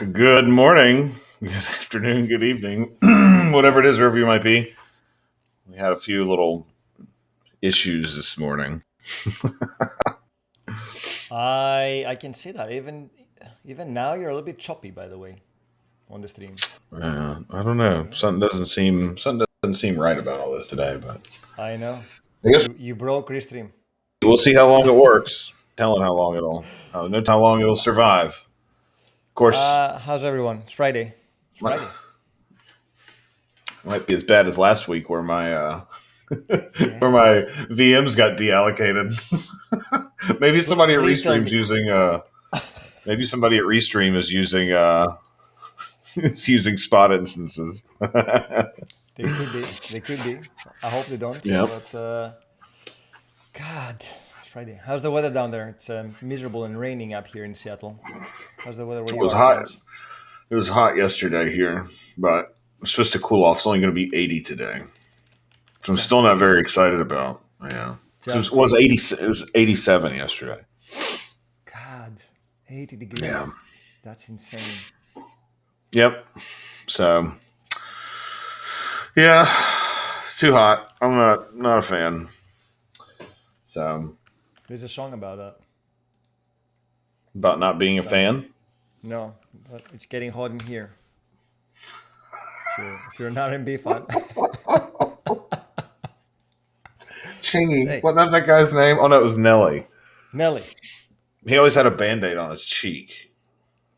Good morning, good afternoon, good evening, whatever it is, wherever you might be. We had a few little issues this morning. I can see that even now you're a little bit choppy, by the way, on the stream. I don't know. Something doesn't seem right about all this today, but I know. I guess You broke restream. we'll see how long it works. Telling how long it'll survive. Of course, How's everyone? It's Friday. It's might, Friday. might be as bad as last week where my where my Yes. VMs got deallocated. Maybe somebody at Please tell Restream's me. using maybe somebody at Restream is using it's using spot instances. They could be. They could be. I hope they don't. Yep. But God, it's Friday. How's the weather down there? It's miserable and raining up here in Seattle. How's the weather where It you was are, hot. Terrence? It was hot yesterday here, but it's supposed to cool off. It's only going to be 80 today. So I'm Just still not okay. very excited about. Yeah. Just It was okay. 80. It was 87 yesterday. God, 80 Yeah. degrees. That's insane. Yep. So yeah, it's too hot. I'm not a fan. So There's a song about that. about not being a Sadly. fan. No, but it's getting hot in here. So if you're not an MB fan, Chingy. hey, What not that guy's name? Oh no, it was Nelly. Nelly, He always had a band-aid on his cheek.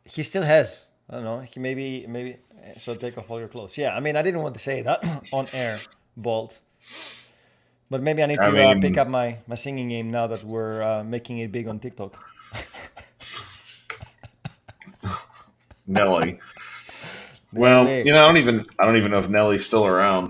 he still has. I don't know. He maybe. So take off all your clothes. Yeah, I mean, I didn't want to say that on air, Bolt. But maybe I need I to pick mean, up my singing game now that we're making it big on TikTok. Nelly. Well, Nelly, I don't even know if Nelly's still around.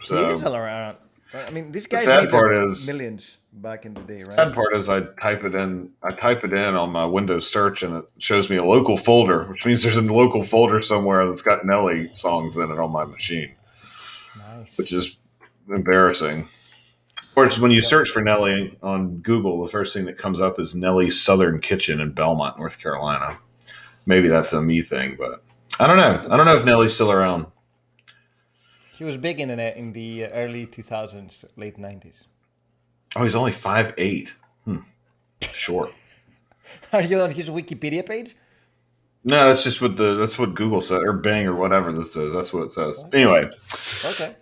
he is So all around. I mean, these the guys made their sad millions back in the day, right? part is I type it in. I type it in on my Windows search, and it shows me a local folder, which means there's a local folder somewhere that's got Nelly songs in it on my machine, which Nice. is embarrassing. Of course, when you Yep. search for Nelly on Google, the first thing that comes up is Nelly's Southern Kitchen in Belmont, North Carolina. Maybe that's a me thing, but I don't know. I don't know if Nelly's still around. He was big in the early 2000s, late 90s. Oh, he's only 5'8". Short. Are you on his Wikipedia page? No, that's what Google said, or Bing or whatever this says. That's what it says. Okay. Anyway, Okay.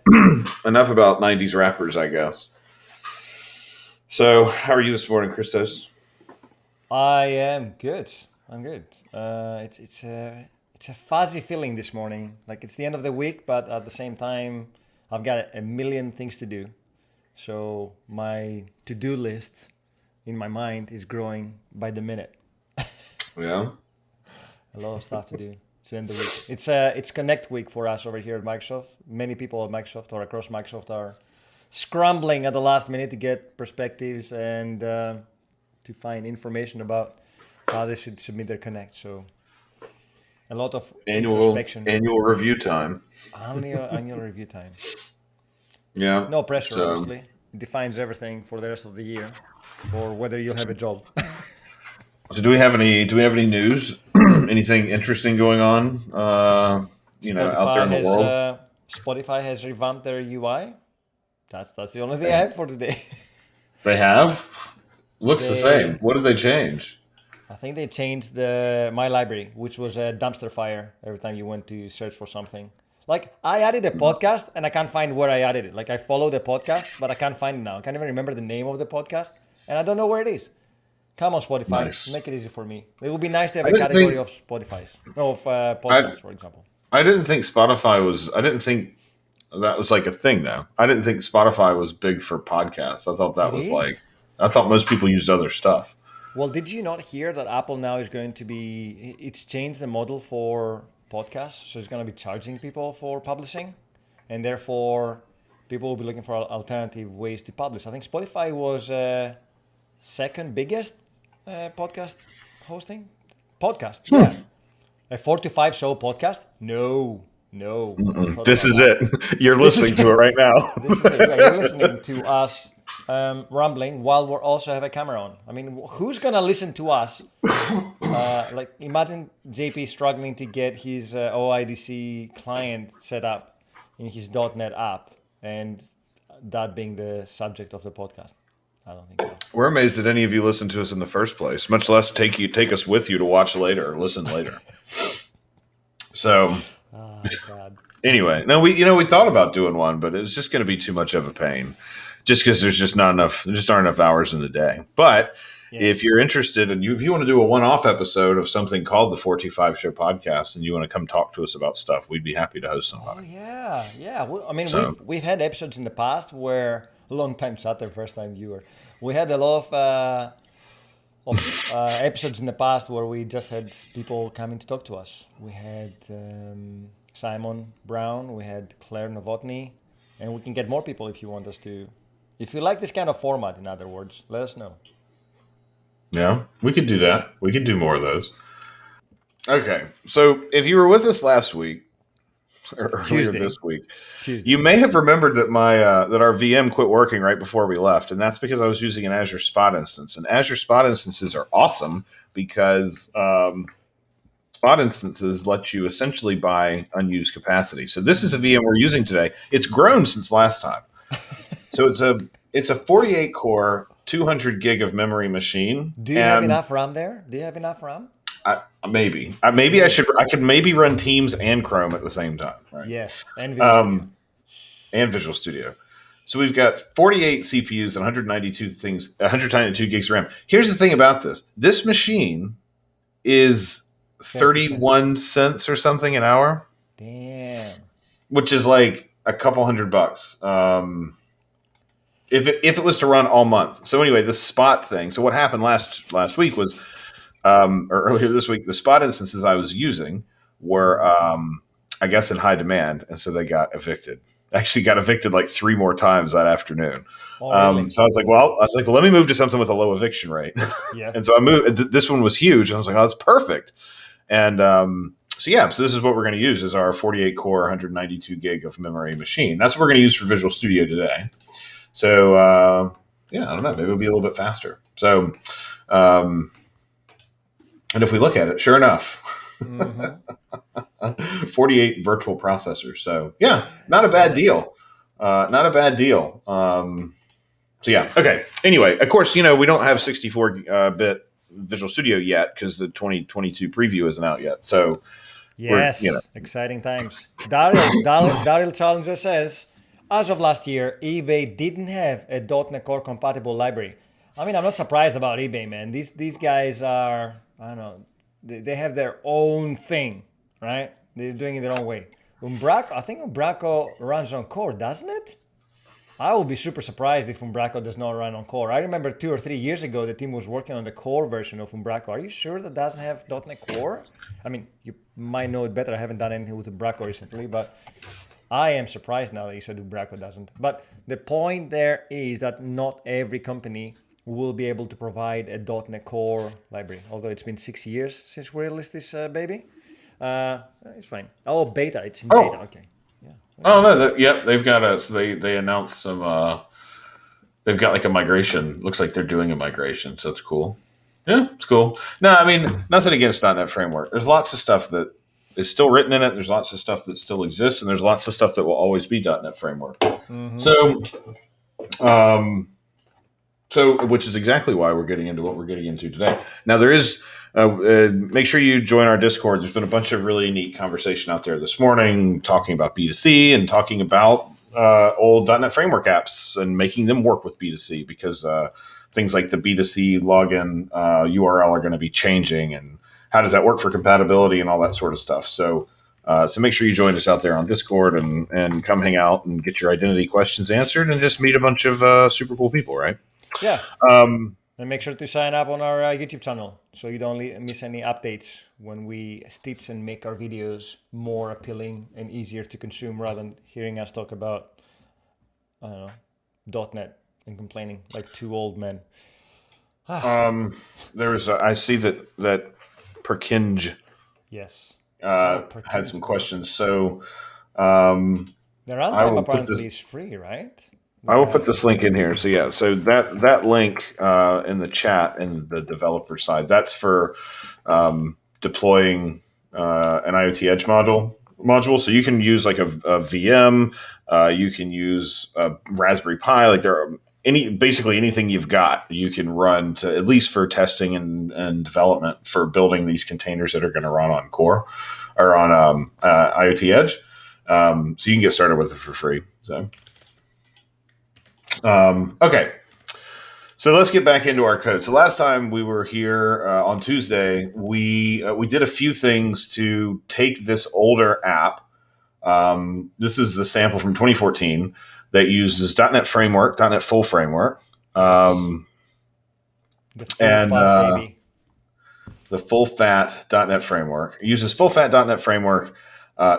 enough about '90s rappers, I guess. So, how are you this morning, Christos? I am good. I'm good. It's a fuzzy feeling this morning. Like it's the end of the week, but at the same time, I've got a million things to do. So my to-do list in my mind is growing by the minute. Yeah. A lot of stuff to do to end the week. It's Connect Week for us over here at Microsoft. Many people at Microsoft or across Microsoft are scrambling at the last minute to get perspectives and to find information about how they should submit their Connect. So a lot of introspection. Annual review time. Annual review time. Yeah. No pressure, So, honestly. It defines everything for the rest of the year, or whether you'll have a job. so do we have any news? Anything interesting going on? Out there Spotify in the has world. uh, Spotify has revamped their UI. That's the only thing I have for today. They have. Looks the same. they What did they change? I think they changed the my library, which was a dumpster fire every time you went to search for something. Like I added a podcast and I can't find where I added it. Like I followed the podcast, but I can't find it now. I can't even remember the name of the podcast, and I don't know where it is. Come on, Spotify, Nice. make it easy for me. It would be nice to have I a didn't category think of Spotify's, of I podcasts, for example. I didn't think Spotify was. I didn't think that was like a thing though. I didn't think Spotify was big for podcasts. I thought that It was like. is. I thought most people used other stuff. Well, did you not hear that Apple now is going to be? It's changed the model for podcasts, so it's going to be charging people for publishing, and therefore people will be looking for alternative ways to publish. I think Spotify was second biggest podcast hosting podcast. Yeah, a 4 to 5 show podcast. No, not This is about it. You're this is listening to it right now. this is it. Yeah, you're listening to us rambling while we also have a camera on. I mean, who's gonna listen to us Like imagine JP struggling to get his OIDC client set up in his .NET app, and that being the subject of the podcast. I don't think so. We're amazed that any of you listened to us in the first place, much less take us with you to watch later or listen later. So, Oh God. anyway, no, we thought about doing one, but it's just going to be too much of a pain, just because there's just not enough, there just aren't enough hours in the day. But if you're interested and if you want to do a one-off episode of something called the 425 Show Podcast, and you want to come talk to us about stuff, we'd be happy to host somebody. Oh yeah. Well, I mean, we've had episodes in the past where long time chatter, first time viewer. We had a lot of episodes in the past where we just had people coming to talk to us. We had Simon Brown, we had Claire Novotny, and we can get more people if you want us to. If you like this kind of format, in other words, let us know. Yeah, we could do that. We could do more of those. Okay, so if you were with us last week or earlier this week, you may have remembered that that our VM quit working right before we left, and that's because I was using an Azure Spot instance. And Azure Spot instances are awesome because Spot instances let you essentially buy unused capacity. So this is a VM we're using today. It's grown since last time. So it's a 48 core, 200 gig of memory machine. Do you have enough RAM there? Do you have enough RAM? Maybe I could maybe run Teams and Chrome at the same time. Right? Yes, and Visual Studio. And Visual Studio. So we've got 48 CPUs and 192 gigs of RAM. Here's the thing about this: this machine is 31 cents or something an hour. Damn. Which is like a couple $100. If it was to run all month. So anyway, the Spot thing. So what happened last week was. Or earlier this week, the Spot instances I was using were, I guess, in high demand, and so they got evicted. Actually, got evicted like 3 more times that afternoon. Oh, really? So I was like, well, let me move to something with a low eviction rate. Yeah. And so I moved. This one was huge. And I was like, oh, that's perfect. And so this is what we're going to use is our 48 core, 192 gig of memory machine. That's what we're going to use for Visual Studio today. So I don't know, maybe it'll be a little bit faster. So. And if we look at it, sure enough, 48 virtual processors. So yeah, not a bad deal. Not a bad deal. So yeah, okay. Anyway, of course, we don't have 64-bit Visual Studio yet because the 2022 preview isn't out yet. So yes, exciting times. Daryl Challenger says, as of last year, eBay didn't have a .NET Core compatible library. I mean, I'm not surprised about eBay, man. These guys are, I don't know, they have their own thing, right? They're doing it their own way. I think Umbraco runs on Core, doesn't it? I would be super surprised if Umbraco does not run on Core. I remember 2 or 3 years ago, the team was working on the Core version of Umbraco. Are you sure that doesn't have .NET Core? I mean, you might know it better. I haven't done anything with Umbraco recently, but I am surprised now that you said Umbraco doesn't. But the point there is that not every company will be able to provide a .NET Core library. Although it's been 6 years since we released this baby. It's fine. Oh, beta. It's in beta. Okay. Yeah. Oh no. They've got so they announced some. They've got like a migration. Looks like they're doing a migration, so it's cool. Yeah, it's cool. No, I mean nothing against .NET Framework. There's lots of stuff that is still written in it. There's lots of stuff that still exists, and there's lots of stuff that will always be .NET Framework. Mm-hmm. So, which is exactly why we're getting into what we're getting into today. Now, there is, make sure you join our Discord. There's been a bunch of really neat conversation out there this morning talking about B2C and talking about old .NET Framework apps and making them work with B2C because things like the B2C login URL are going to be changing and how does that work for compatibility and all that sort of stuff. So make sure you join us out there on Discord and come hang out and get your identity questions answered and just meet a bunch of super cool people, right? Yeah. And make sure to sign up on our YouTube channel so you don't miss any updates when we stitch and make our videos more appealing and easier to consume rather than hearing us talk about, I don't know, .NET and complaining like 2 old men. I see that Perkinj had some questions. So the runtime apparently is free, right? I will put this link in here. So yeah, so that link in the chat in the developer side, that's for deploying an IoT Edge module. So you can use like a VM, you can use a Raspberry Pi. Like there are basically anything you've got, you can run to at least for testing and development for building these containers that are going to run on Core or on IoT Edge. So you can get started with it for free. So. Okay, so let's get back into our code. So last time we were here on Tuesday, we did a few things to take this older app. This is the sample from 2014 that uses .NET Framework, .NET Full Framework, the full fat .NET Framework. It uses full fat .NET Framework,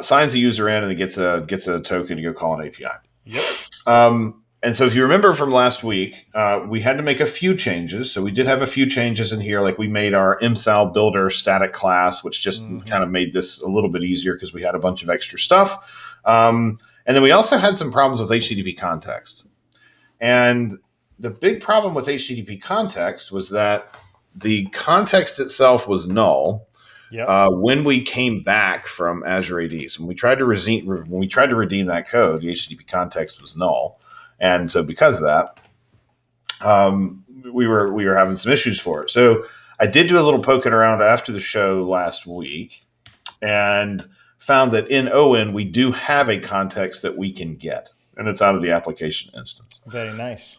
signs the user in, and it gets a token to go call an API. Yep. And so if you remember from last week, we had to make a few changes. So we did have a few changes in here. Like we made our MSAL builder static class, which just kind of made this a little bit easier because we had a bunch of extra stuff. And then we also had some problems with HTTP context. And the big problem with HTTP context was that the context itself was null. Yep. When we came back from Azure AD. So when we tried to redeem that code, the HTTP context was null. And so because of that, we were having some issues for it. So I did do a little poking around after the show last week and found that in ON, we do have a context that we can get, and it's out of the application instance. Very nice.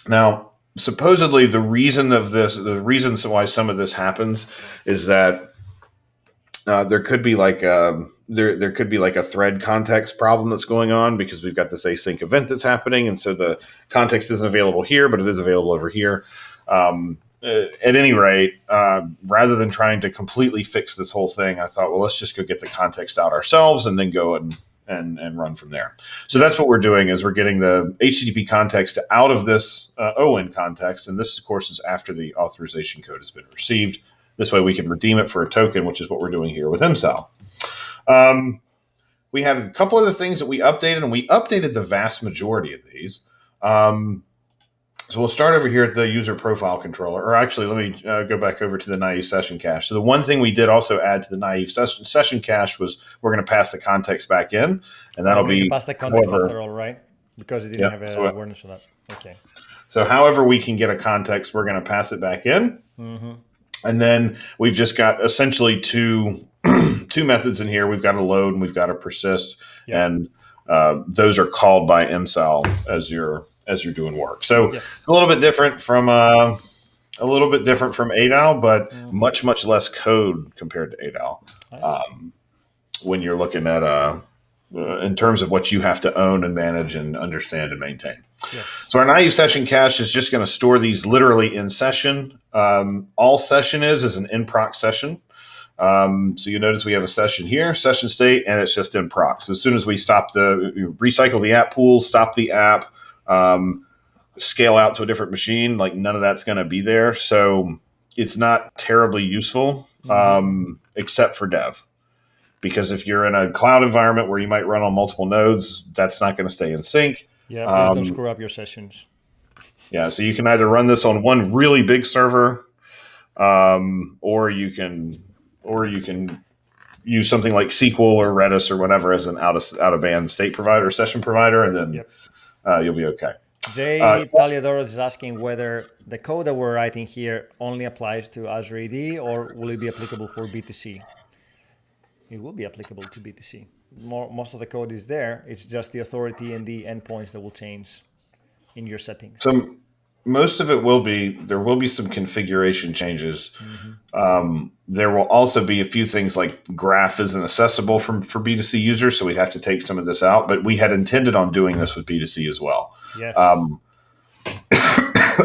Now, supposedly the reason why some of this happens is that there could be like there could be like a thread context problem that's going on because we've got this async event that's happening, and so the context isn't available here, but it is available over here. At any rate, rather than trying to completely fix this whole thing, I thought, well, let's just go get the context out ourselves and then go and run from there. So that's what we're doing is we're getting the HTTP context out of this ON context, and this, of course, is after the authorization code has been received. This way we can redeem it for a token, which is what we're doing here with MSAL. We had a couple other things that we updated, and we updated the vast majority of these. So we'll start over here at the user profile controller. Or actually, let me go back over to the naive session cache. So the one thing we did also add to the naive session cache was we're going to pass the context back in, and that'll be pass the context after all, right? Because it didn't have an awareness of that. Okay. So however we can get a context, we're going to pass it back in. Mm-hmm. And then we've just got essentially two methods in here. We've got a load and we've got a persist, and those are called by MSAL as you're doing work. So it's a little bit different from ADAL, but much less code compared to ADAL. When you're looking at in terms of what you have to own and manage and understand and maintain. Yes. So our naive session cache is just going to store these literally in session. All session is an in proc session. So you notice we have a session here, session state, and it's just in proc. So as soon as we recycle the app pool, stop the app, scale out to a different machine, like none of that's going to be there. So it's not terribly useful, except for dev. Because if you're in a cloud environment where you might run on multiple nodes, that's not going to stay in sync. Yeah, please don't screw up your sessions. Yeah, so you can either run this on one really big server, or you can use something like SQL or Redis or whatever as an out of band state provider, session provider, and then you'll be okay. Jay Taliadoro is asking whether the code that we're writing here only applies to Azure AD, or will it be applicable for B2C? It will be applicable to B2C. Most of the code is there. It's just the authority and the endpoints that will change in your settings. So most of it there will be some configuration changes. There will also be a few things like graph isn't accessible for B2C users, so we have to take some of this out. But we had intended on doing this with B2C as well. Yes.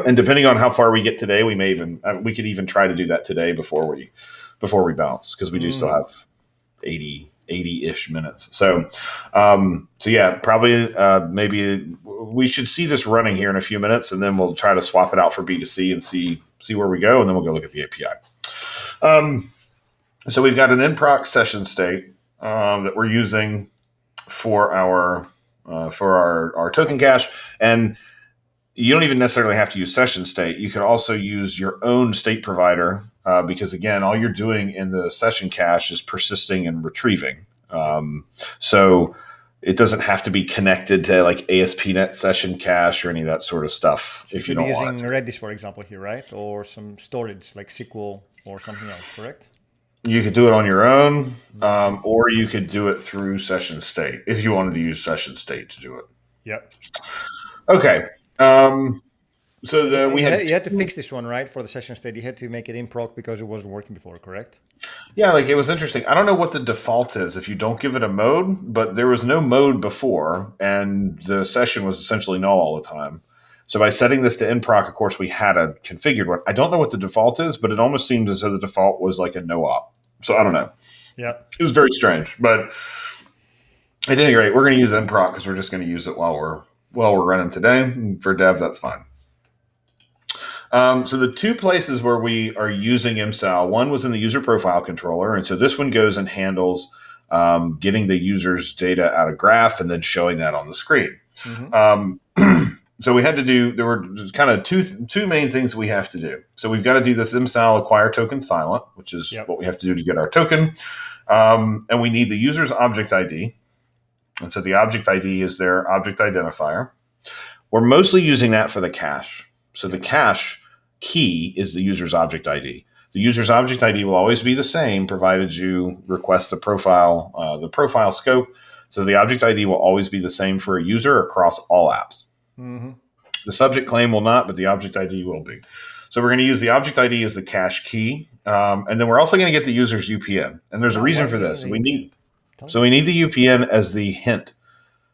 And depending on how far we get today, we could even try to do that today before we bounce, because we do still have 80-ish minutes. So yeah, probably maybe we should see this running here in a few minutes, and then we'll try to swap it out for B2C and see where we go, and then we'll go look at the API. So we've got an in proc session state that we're using for our for our token cache. And you don't even necessarily have to use session state. You could also use your own state provider because, again, all you're doing in the session cache is persisting and retrieving. So it doesn't have to be connected to like ASP.NET session cache or any of that sort of stuff. So if you don't want it. Using Redis, for example, here, right? Or some storage like SQL or something else, correct? You could do it on your own, or you could do it through session state if you wanted to use session state to do it. Yep. Okay. So you had to fix this one, right? For the session state, you had to make it in proc because it wasn't working before, correct? Yeah, like it was interesting. I don't know what the default is if you don't give it a mode, but there was no mode before, and the session was essentially null all the time. So by setting this to in proc, of course, we had a configured one. I don't know what the default is, but it almost seemed as though the default was like a no op. So I don't know. Yeah, it was very strange, but at any rate, we're going to use in proc because we're just going to use it while we're running today. And for dev, that's fine. So the two places where we are using MSAL, one was in the user profile controller. And so this one goes and handles getting the user's data out of graph and then showing that on the screen. So we had to do, there were kind of two main things we have to do. So we've got to do this MSAL acquire token silent, which is what we have to do to get our token. And we need the user's object ID. And so the object ID is their object identifier. We're mostly using that for the cache. So the cache key is the user's object ID. The user's object ID will always be the same, provided you request the profile scope. So the object ID will always be the same for a user across all apps. The subject claim will not, but the object ID will be. So we're going to use the object ID as the cache key. And then we're also going to get the user's UPN. And there's a reason for this. We need the UPN as the hint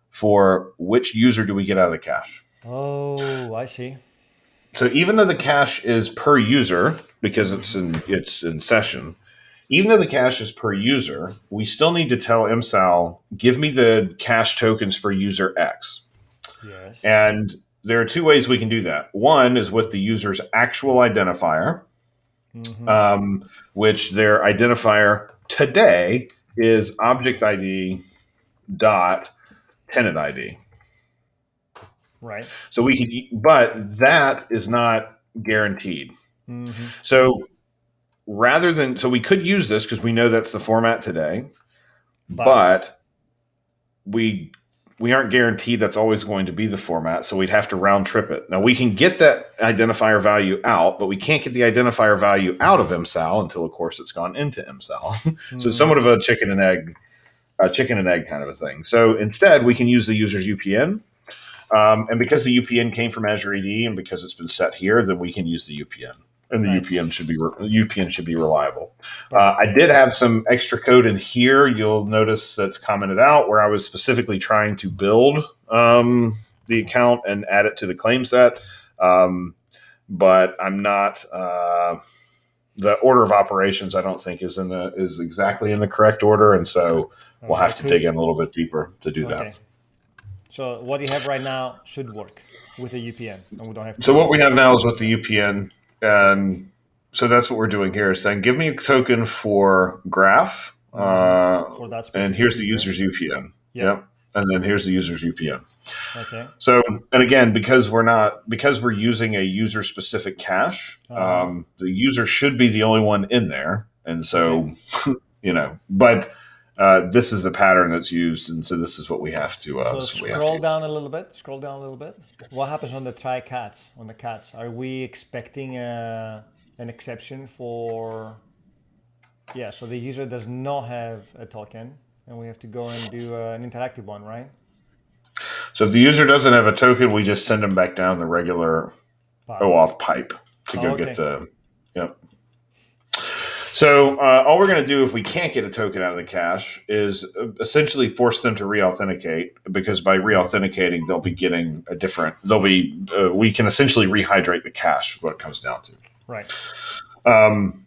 for which user do we get out of the cache. Oh, I see. So even though the cache is per user, because it's in session, even though the cache is per user, we still need to tell MSAL, give me the cache tokens for user X. Yes. And there are two ways we can do that. One is with the user's actual identifier, which their identifier today is object ID dot tenant ID. Right. So but that is not guaranteed. So we could use this because we know that's the format today, but we aren't guaranteed that's always going to be the format. So we'd have to round trip it. Now we can get that identifier value out, but we can't get the identifier value out of MSAL until, of course, it's gone into MSAL. So it's somewhat of a chicken and egg kind of a thing. So instead, we can use the user's UPN. And because the UPN came from Azure AD and because it's been set here, then we can use the UPN. And the UPN should be reliable. I did have some extra code in here. You'll notice that's commented out where I was specifically trying to build the account and add it to the claim set. But I'm not. The order of operations, I don't think, is exactly in the correct order, and so we'll have to dig in a little bit deeper to do that. So what you have right now should work with the UPN, and we don't have to. So what we have now is with the UPN, and so that's what we're doing here. Is saying, give me a token for graph, for that and here's the user's UPN. Yep. And then here's the user's UPN. Okay. So, and again, because we're using a user-specific cache, the user should be the only one in there, and so but. This is the pattern that's used, and so this is what we have to. Scroll down a little bit. What happens on the try catch? On the catch, are we expecting an exception for? Yeah, so the user does not have a token, and we have to go and do an interactive one, right? So if the user doesn't have a token, we just send them back down the regular OAuth pipe to go get the. Yep. So all we're going to do if we can't get a token out of the cache is essentially force them to re-authenticate, because by re-authenticating, they'll be getting we can essentially rehydrate the cache, what it comes down to. Right. And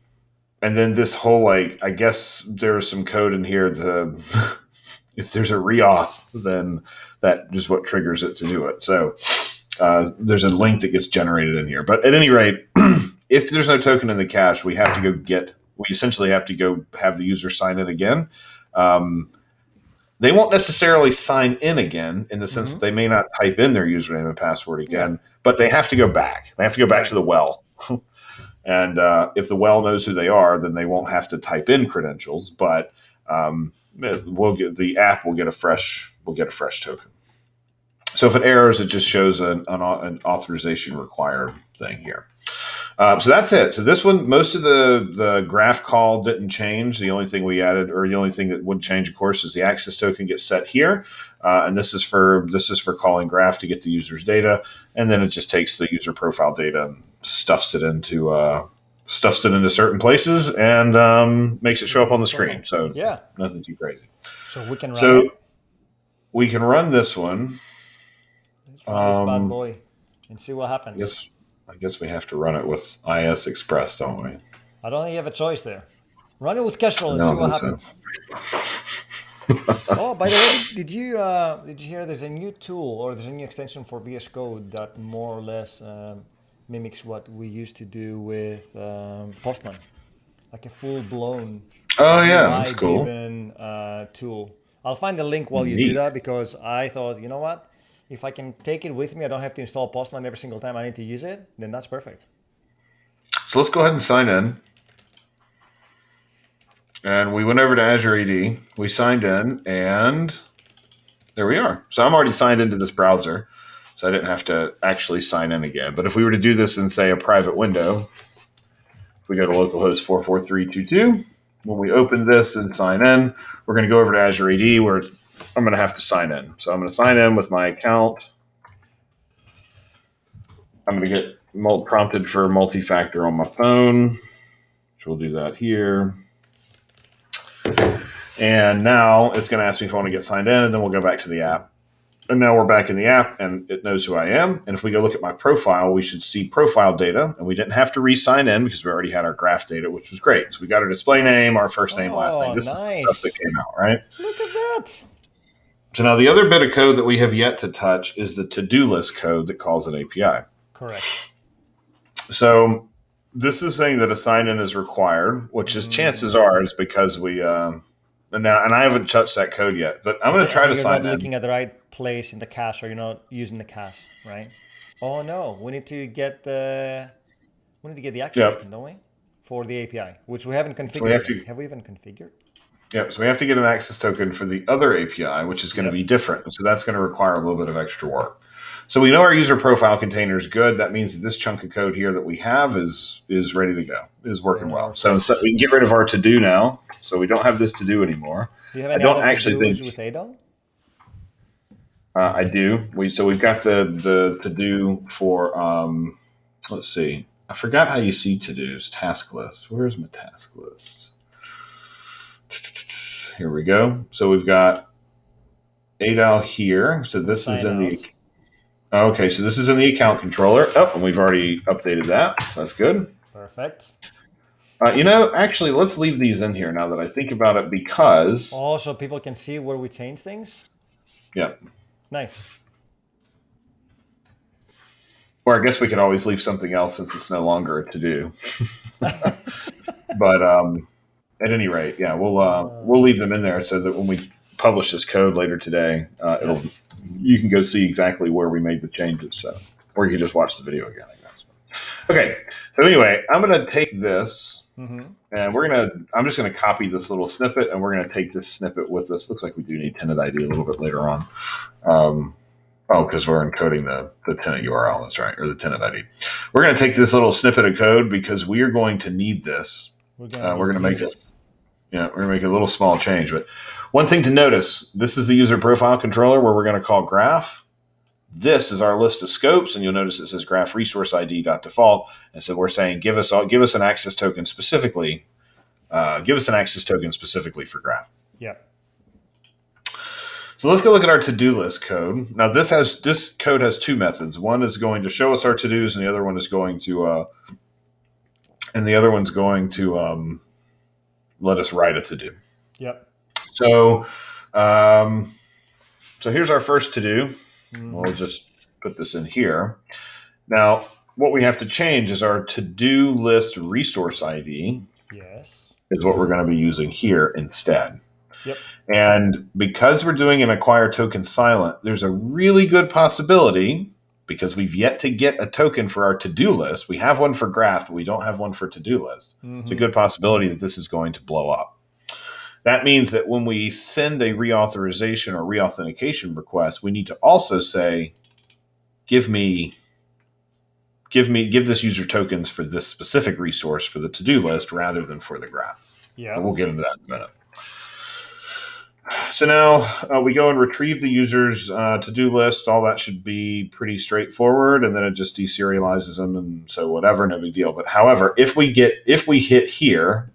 then this whole, I guess there's some code in here if there's a re-auth, then that is what triggers it to do it. So there's a link that gets generated in here. But at any rate, if there's no token in the cache, we essentially have to go have the user sign it again. they won't necessarily sign in again in the sense that they may not type in their username and password again, but they have to go back. They have to go back to the well. And if the well knows who they are, then they won't have to type in credentials, but the app will get a fresh token. So if it errors, it just shows an authorization required thing here. So that's it. So this one, most of the graph call didn't change. The only thing we added, or the only thing that would change, of course, is the access token gets set here, and this is for calling graph to get the user's data, and then it just takes the user profile data and stuffs it into certain places and makes it show up on the screen. So nothing too crazy. So we can run it. We can run this one. Let's run this bad boy and see what happens. I guess we have to run it with IS Express, don't we? I don't think you have a choice there. Run it with Kestrel and see what happens. Oh, by the way, did you hear there's a new tool or there's a new extension for VS Code that more or less mimics what we used to do with Postman, like a full-blown that's cool. Tool. I'll find the link while you do that because I thought, you know what? If I can take it with me, I don't have to install Postman every single time I need to use it, then that's perfect. So let's go ahead and sign in. And we went over to Azure AD. We signed in, and there we are. So I'm already signed into this browser, so I didn't have to actually sign in again. But if we were to do this in, say, a private window, if we go to localhost 44322, when we open this and sign in, we're going to go over to Azure AD where I'm going to have to sign in. So I'm going to sign in with my account. I'm going to get prompted for multi-factor on my phone, which we'll do that here. And now it's going to ask me if I want to get signed in, and then we'll go back to the app. And now we're back in the app, and it knows who I am. And if we go look at my profile, we should see profile data. And we didn't have to re-sign in because we already had our graph data, which was great. So we got our display name, our first name, last name. This is the stuff that came out, right? Look at that. So now the other bit of code that we have yet to touch is the to-do list code that calls an API. Correct. So this is saying that a sign-in is required, which is chances are is because we and I haven't touched that code yet, but I'm going to try to sign in. You're not looking at the right place in the cache, or you're not using the cache, right? Oh no, we need to get the access token, don't we? For the API, which we haven't configured. Have we even configured? Yeah, so we have to get an access token for the other API, which is going to be different. So that's going to require a little bit of extra work. So we know our user profile container is good. That means that this chunk of code here that we have is ready to go, is working well. So we can get rid of our to-do now. So we don't have this to-do anymore. Do you have any I don't actually think with ADAL? I do. We've got the to-do for, let's see. I forgot how you see to-dos. Task list. Where's my task list? Here we go. So we've got ADAL here. So this is in the... Okay, so this is in the account controller. Oh, and we've already updated that. So that's good. Perfect. Actually, let's leave these in here now that I think about it because... Oh, so people can see where we change things? Yeah. Nice. Or I guess we could always leave something else since it's no longer a to-do. But at any rate, yeah, we'll leave them in there so that when we publish this code later today, you can go see exactly where we made the changes. So, or you can just watch the video again, I guess. Okay, so anyway, I'm going to take this, and I'm just going to copy this little snippet, and we're going to take this snippet with us. Looks like we do need tenant ID a little bit later on. Because we're encoding the tenant URL. That's right, or the tenant ID. We're going to take this little snippet of code because we are going to need this. We're going to make it. Yeah, we're going to make a little small change, but one thing to notice, this is the user profile controller where we're going to call graph. This is our list of scopes, and you'll notice it says graph resource ID.default. And so we're saying give us an access token specifically. Give us an access token specifically for graph. Yeah. So let's go look at our to-do list code. Now this code has two methods. One is going to show us our to-dos, and the other one is going to let us write a to-do. Yep. So, here's our first to-do. We'll just put this in here. Now, what we have to change is our to-do list resource ID. Yes. Is what we're going to be using here instead. Yep. And because we're doing an acquire token silent, there's a really good possibility, because we've yet to get a token for our to-do list. We have one for graph, but we don't have one for to-do list. Mm-hmm. It's a good possibility that this is going to blow up. That means that when we send a reauthorization or reauthentication request, we need to also say, give this user tokens for this specific resource for the to-do list rather than for the graph. Yeah. And we'll get into that in a minute. So now we go and retrieve the user's to-do list. All that should be pretty straightforward, and then it just deserializes them, and so whatever, no big deal. But however, if we hit here,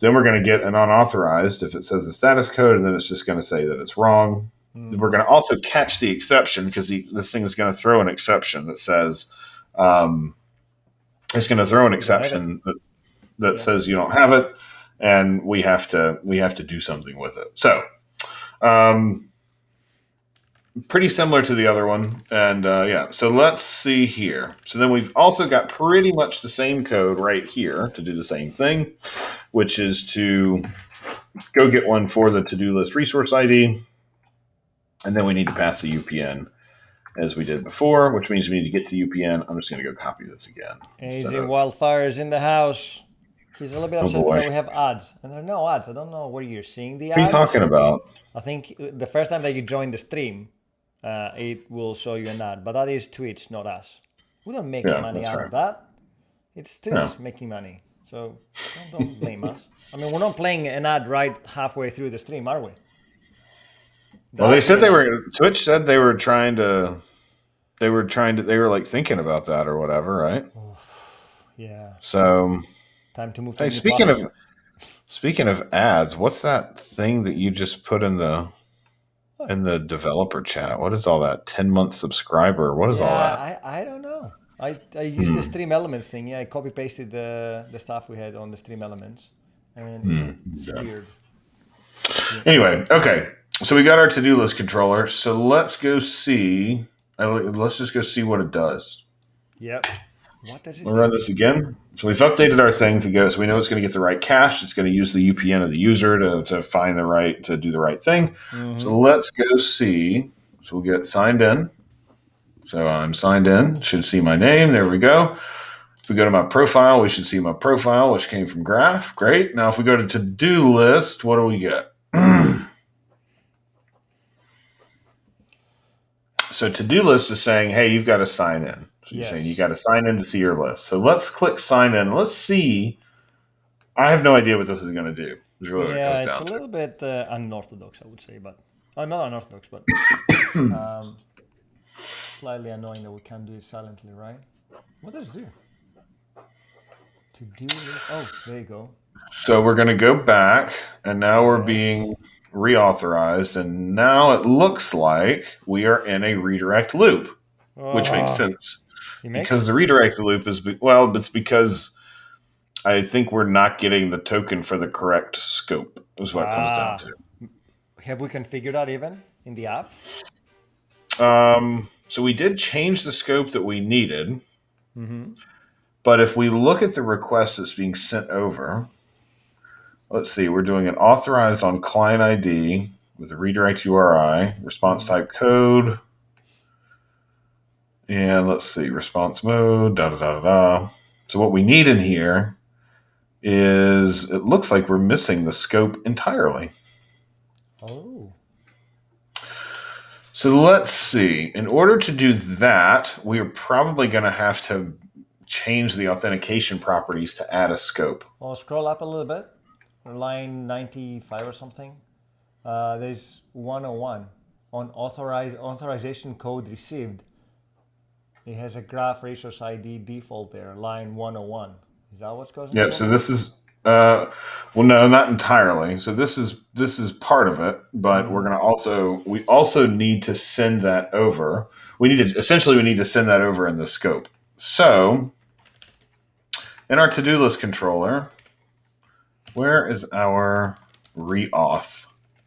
then we're going to get an unauthorized if it says the status code, and then it's just going to say that it's wrong. We're going to also catch the exception, because this thing is going to throw an exception that says it's going to throw an exception that says you don't have it, and we have to do something with it. So pretty similar to the other one. And so let's see here. So then we've also got pretty much the same code right here to do the same thing, which is to go get one for the to-do list resource ID. And then we need to pass the UPN as we did before, which means we need to get the UPN. I'm just going to go copy this again. Agent Wildfire's in the house. He's a little bit upset that we have ads. And there are no ads. I don't know where you're seeing the ads. What are you talking about? I think the first time that you join the stream, it will show you an ad. But that is Twitch, not us. We don't make money out of that. It's Twitch making money. So don't blame us. I mean, we're not playing an ad right halfway through the stream, are we? Well, they said Twitch said they were like thinking about that or whatever, right? Yeah. So time to move. Hey, speaking of ads, what's that thing that you just put in the developer chat? What is all that? 10-month subscriber? What is all that? I don't know. I used the stream elements thing. Yeah, I copy pasted the stuff we had on the stream elements, and it's weird. Anyway, okay. So we got our to-do list controller. So let's go see. Let's just go see what it does. Yep. What does it do? We'll run this again. So we've updated our thing to go. So we know it's going to get the right cache. It's going to use the UPN of the user to find to do the right thing. Mm-hmm. So let's go see. So we'll get signed in. So I'm signed in. Should see my name. There we go. If we go to my profile, we should see my profile, which came from Graph. Great. Now if we go to to-do list, what do we get? So to-do list is saying, hey, you've got to sign in. So you're saying you got to sign in to see your list. So let's click sign in. Let's see. I have no idea what this is going to do. It's really it's a little bit unorthodox, I would say, but not unorthodox, but slightly annoying that we can't do it silently, right? What does it do? To-do list. Oh, there you go. So we're going to go back, and now we're being reauthorized, and now it looks like we are in a redirect loop, which makes sense because the redirect loop is it's because I think we're not getting the token for the correct scope is what it comes down to. Have we configured that even in the app? So we did change the scope that we needed, but if we look at the request that's being sent over. Let's see, we're doing an authorized on client ID with a redirect URI, response type code, and let's see, response mode, So what we need in here is, it looks like we're missing the scope entirely. Oh. So let's see, in order to do that, we are probably going to have to change the authentication properties to add a scope. Well, scroll up a little bit. Line 95 or something. There's 101 on authorization code received. It has a graph resource ID default there, line 101. Is that what's going on? Yep. So this is well, no, not entirely. So this is part of it, but we're gonna we also need to send that over. We need to send that over in the scope. So in our to-do list controller. Where is our reauth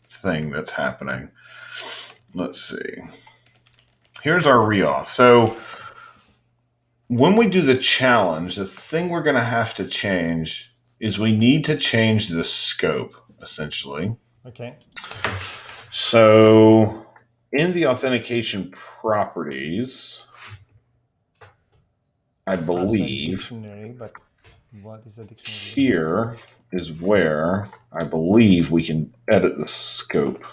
thing that's happening? Let's see. Here's our reauth. So when we do the challenge, the thing we're going to have to change is we need to change the scope, essentially. Okay. So in the authentication properties, I believe That's a dictionary, but what is the dictionary? Here is where I believe we can edit the scope.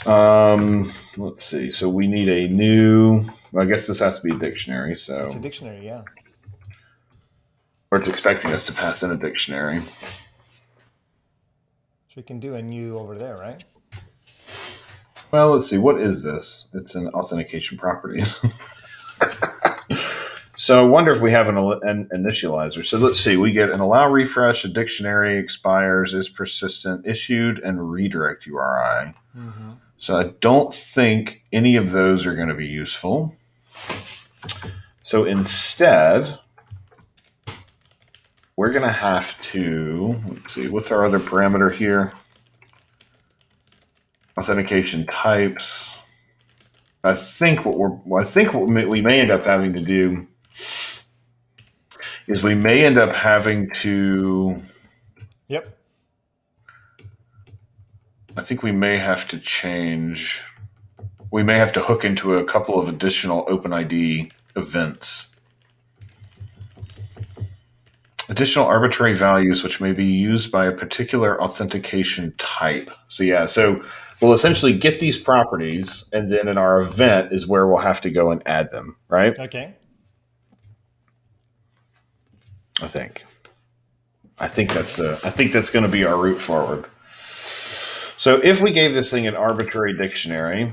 Let's see. So we need a new. Well, I guess this has to be a dictionary. So it's a dictionary, yeah. Or it's expecting us to pass in a dictionary. So we can do a new over there, right? Well, let's see. What is this? It's an authentication properties. So I wonder if we have an initializer. So let's see. We get an allow refresh, a dictionary, expires, is persistent, issued, and redirect URI. Mm-hmm. So I don't think any of those are going to be useful. So instead, we're going to have to, let's see, what's our other parameter here? Authentication types. I think what we may end up having to do is we may end up having to. Yep. I think we may have to change. We may have to hook into a couple of additional OpenID events. Additional arbitrary values which may be used by a particular authentication type. So yeah, so we'll essentially get these properties, and then in our event is where we'll have to go and add them, right? Okay. I think that's going to be our route forward. So if we gave this thing an arbitrary dictionary,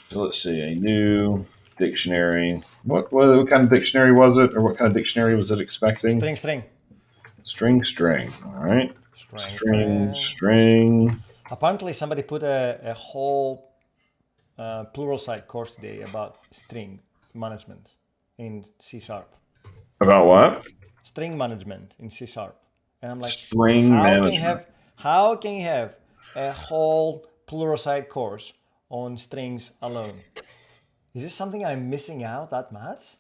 so let's see, a new dictionary. What kind of dictionary was it, or what kind of dictionary was it expecting? String. All right. String. Apparently, somebody put a whole Pluralsight course today about string management in C#. About what? String management in C#. And I'm like, string management. How can you have a whole Pluralsight course on strings alone? Is this something I'm missing out that much?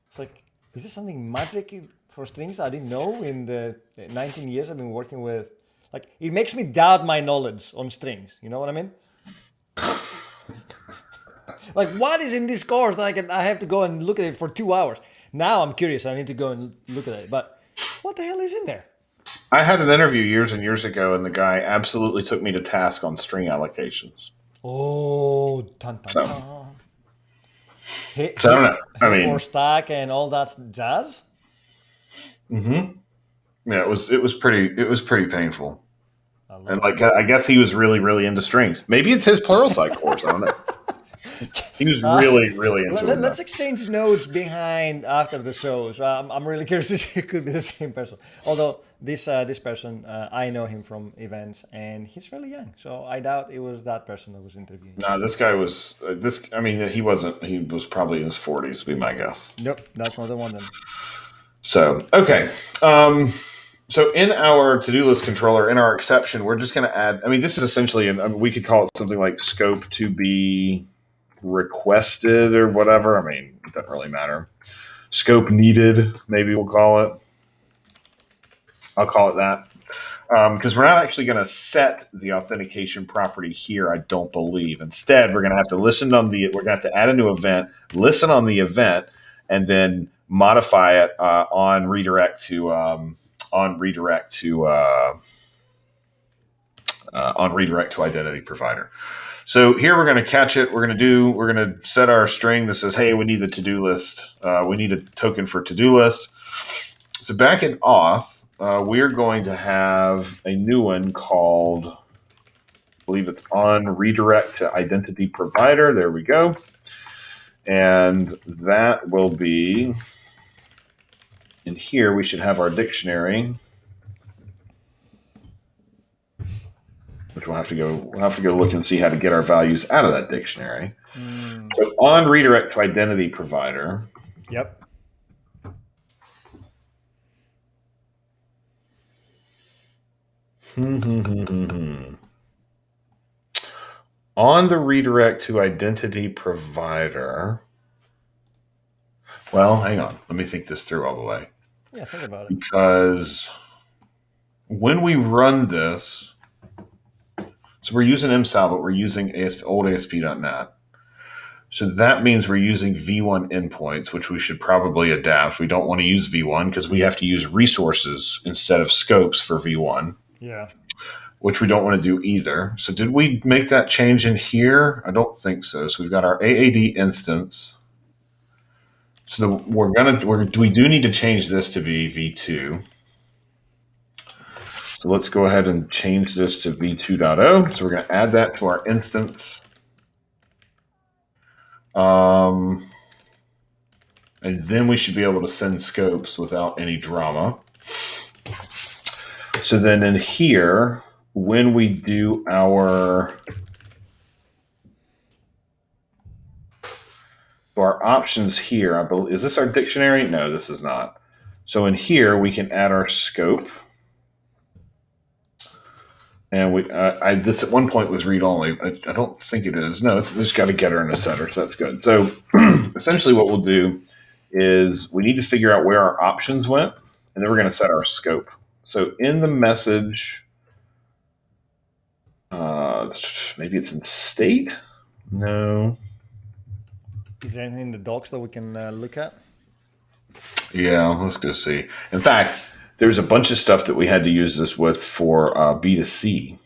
It's like, is this something magic for strings that I didn't know in the 19 years I've been working with? Like, it makes me doubt my knowledge on strings. You know what I mean? Like, what is in this course that I have to go and look at it for 2 hours? Now I'm curious. I need to go and look at it. But what the hell is in there? I had an interview years and years ago, and the guy absolutely took me to task on string allocations. Oh, so I don't know. I mean, or stack and all that jazz. Mm-hmm. Yeah, it was pretty painful. And like, I guess he was really, really into strings. Maybe it's his Pluralsight course. I don't know. He was really into it. Let's exchange notes behind after the show. So I'm really curious if it could be the same person. Although this person, I know him from events, and he's really young. So I doubt it was that person that was interviewing. No, this guy was I mean, he wasn't. He was probably in his 40s. Would be my guess. Nope, that's not the one then. So okay. So in our to-do list controller, in our exception, we're just going to add. I mean, this is essentially, we could call it something like scope to be requested or whatever. I mean, it doesn't really matter. Scope needed, maybe we'll call it. I'll call it that. Because we're not actually going to set the authentication property here, I don't believe. Instead, we're going to have to we're going to have to add a new event, listen on the event, and then modify it on redirect to identity provider. So here we're going to catch it. We're going to set our string that says, hey, we need the to-do list. We need a token for to-do list. So back in auth, we're going to have a new one called, I believe it's on redirect to identity provider. There we go. And that will be, in here we should have our dictionary, which we'll have to go look and see how to get our values out of that dictionary. So on redirect to identity provider. Yep. On the redirect to identity provider. Well, hang on. Let me think this through all the way. Yeah, think about it. Because when we run this, So we're using MSAL, but we're using old ASP.NET. So that means we're using V1 endpoints, which we should probably adapt. We don't want to use V1 because we have to use resources instead of scopes for V1. Yeah. Which we don't want to do either. So did we make that change in here? I don't think so. So we've got our AAD instance. So we do need to change this to be V2. So let's go ahead and change this to V2.0. So we're going to add that to our instance. And then we should be able to send scopes without any drama. So then in here, when we do our options here, I believe, is this our dictionary? No, this is not. So in here, we can add our scope. And this at one point was read only. I don't think it is. No, it's got a getter and a setter, so that's good. So essentially what we'll do is we need to figure out where our options went, and then we're going to set our scope. So in the message, maybe it's in state? No. Is there anything in the docs that we can look at? Yeah, let's go see. In fact, there's a bunch of stuff that we had to use this with for B2C.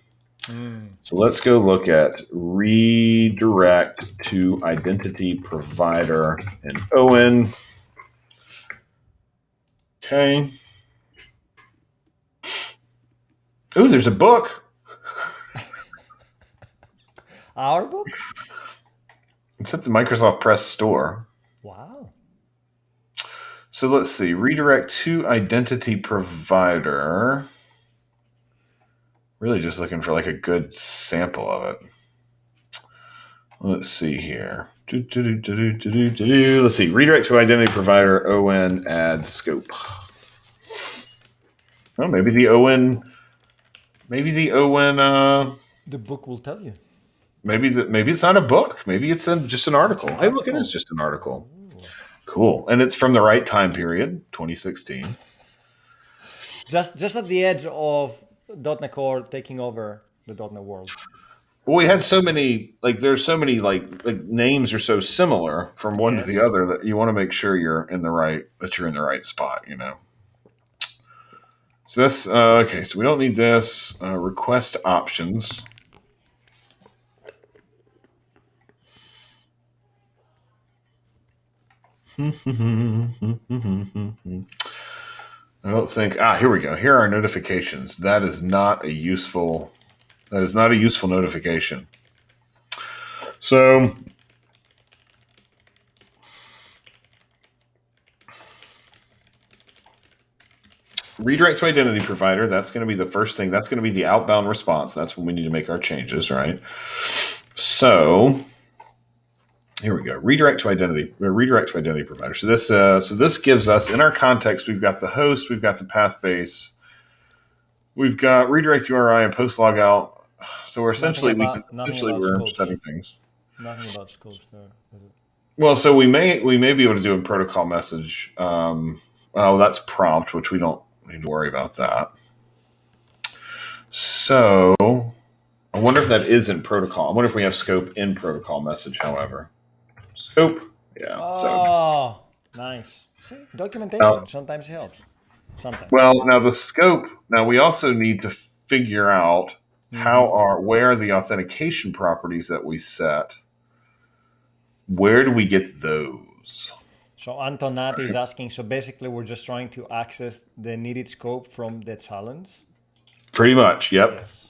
So let's go look at redirect to identity provider and ON. Okay. Oh, there's a book. Our book? It's at the Microsoft Press store. Wow. So let's see. Redirect to identity provider. Really just looking for like a good sample of it. Let's see here. Let's see. Redirect to identity provider, ON, add scope. Oh, maybe the ON. The book will tell you. Maybe it's not a book. Maybe it's just an article. Hey, look, it is just an article. Ooh. Cool, and it's from the right time period, 2016. Just at the edge of .NET Core taking over the .NET world. Well, we had so many, there's so many, names are so similar from one to the other that you want to make sure you're in the right spot, you know. So that's, okay, so we don't need this. Request options. I don't think, here we go. Here are our notifications. That is not a useful notification. So redirect to identity provider, that's going to be the first thing. That's going to be the outbound response. That's when we need to make our changes, right? So here we go. Redirect to identity provider. So this gives us, in our context, we've got the host, we've got the path base, we've got redirect URI and post logout. So we're we're setting things. Nothing about scopes there. Well, so we may be able to do a protocol message. That's prompt, which we don't need to worry about that. So I wonder if that is in protocol. I wonder if we have scope in protocol message, however. Scope. Yeah. Oh, nice. See, documentation sometimes helps. Sometimes. Well, now the scope. Now we also need to figure out where are the authentication properties that we set. Where do we get those? So Antonati is asking, so basically we're just trying to access the needed scope from the challenge? Pretty much, yep. Yes.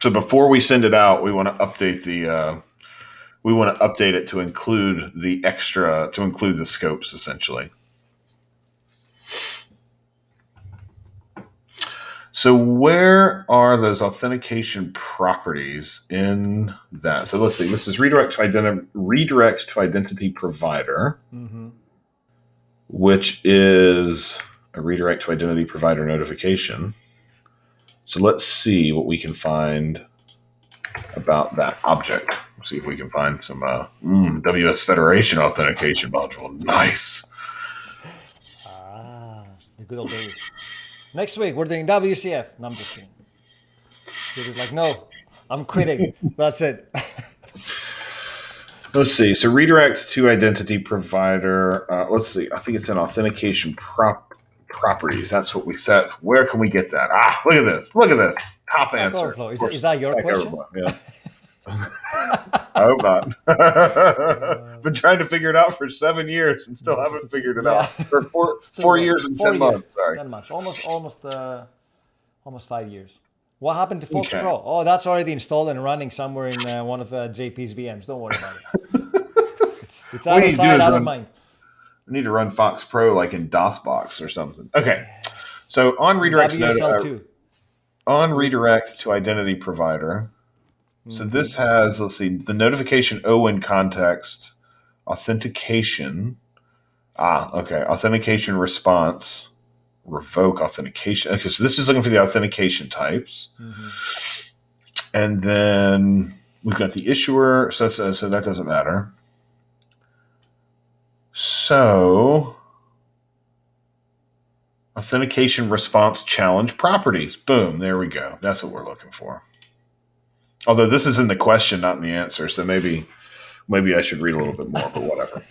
So before we send it out, we want to update it to include the scopes, essentially. So where are those authentication properties in that? So let's see. This is redirect to identity provider, which is a redirect to identity provider notification. So let's see what we can find about that object. Let's see if we can find some WS Federation authentication module. Nice. The good old days. Next week we're doing WCF. No, I'm just kidding. He's like, no, I'm quitting. That's it. Let's see. So redirect to identity provider. Let's see. I think it's in authentication properties. That's what we set. Where can we get that? Look at this. Look at this. Top Stack answer. Overflow. Is that your question? Yeah. I hope not. Been trying to figure it out for 7 years and still haven't figured it out. For four years and 10 months. Sorry. 10 months. Almost 5 years. What happened to Fox Pro? Oh, that's already installed and running somewhere in one of JP's VMs. Don't worry about it. It's out of sight, out of mind. I need to run Fox Pro like in DOSBox or something. Okay. So on redirect to identity provider. So this has, let's see, the notification O in context, authentication. Okay. Authentication response, revoke authentication. Okay, so this is looking for the authentication types. And then we've got the issuer. So that doesn't matter. So authentication response challenge properties. Boom. There we go. That's what we're looking for. Although this is in the question, not in the answer. So maybe I should read a little bit more, but whatever.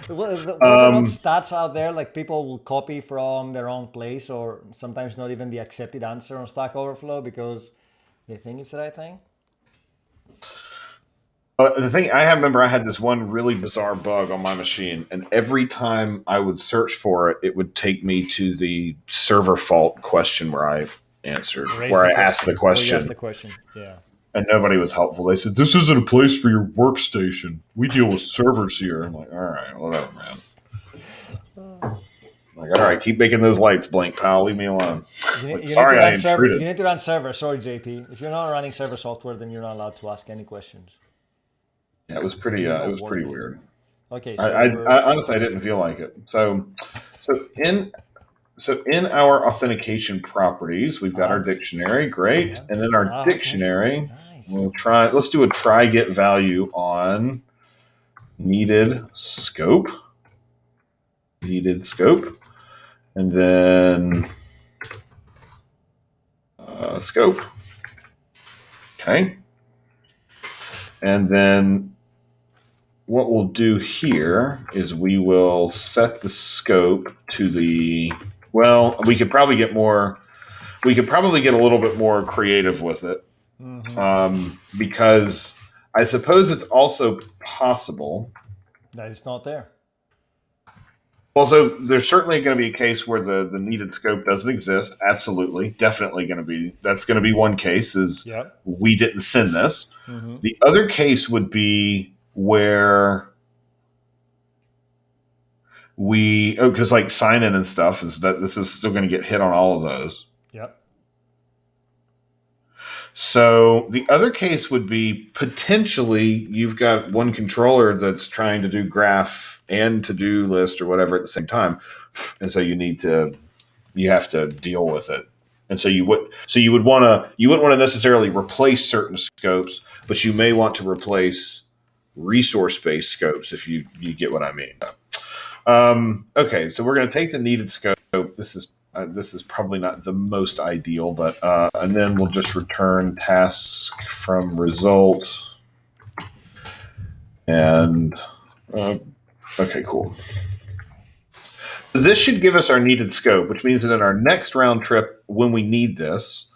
What stats out there, like people will copy from their own place or sometimes not even the accepted answer on Stack Overflow because they think it's the right thing? The thing I remember, I had this one really bizarre bug on my machine, and every time I would search for it, it would take me to the server fault question where I answered, I asked the question. Yeah. And nobody was helpful. They said, "This isn't a place for your workstation. We deal with servers here." I'm like, "All right, whatever, man." Like, all right, keep making those lights blink, pal. Leave me alone. Sorry, I intruded. You need to run server. Sorry, JP. If you're not running server software, then you're not allowed to ask any questions. Yeah, it was pretty. It was pretty weird. Okay. So I honestly, I didn't feel like it. So in our authentication properties, we've got our dictionary, great, and then our dictionary, we'll try. Let's do a try get value on needed scope, and then scope. Okay, and then what we'll do here is we will set the scope to the. Well, we could probably get a little bit more creative with it, because I suppose it's also possible that it's not there. Well, so there's certainly going to be a case where the needed scope doesn't exist. Absolutely, definitely going to be. That's going to be one case. Is we didn't send this. The other case would be where because like sign in and stuff is that this is still going to get hit on all of those. Yep. So the other case would be potentially you've got one controller that's trying to do graph and to-do list or whatever at the same time, and so you have to deal with it. And so you wouldn't want to necessarily replace certain scopes, but you may want to replace resource-based scopes if you get what I mean. Okay, so we're going to take the needed scope. This is probably not the most ideal, but and then we'll just return task from result. And okay, cool. So this should give us our needed scope, which means that in our next round trip, when we need this,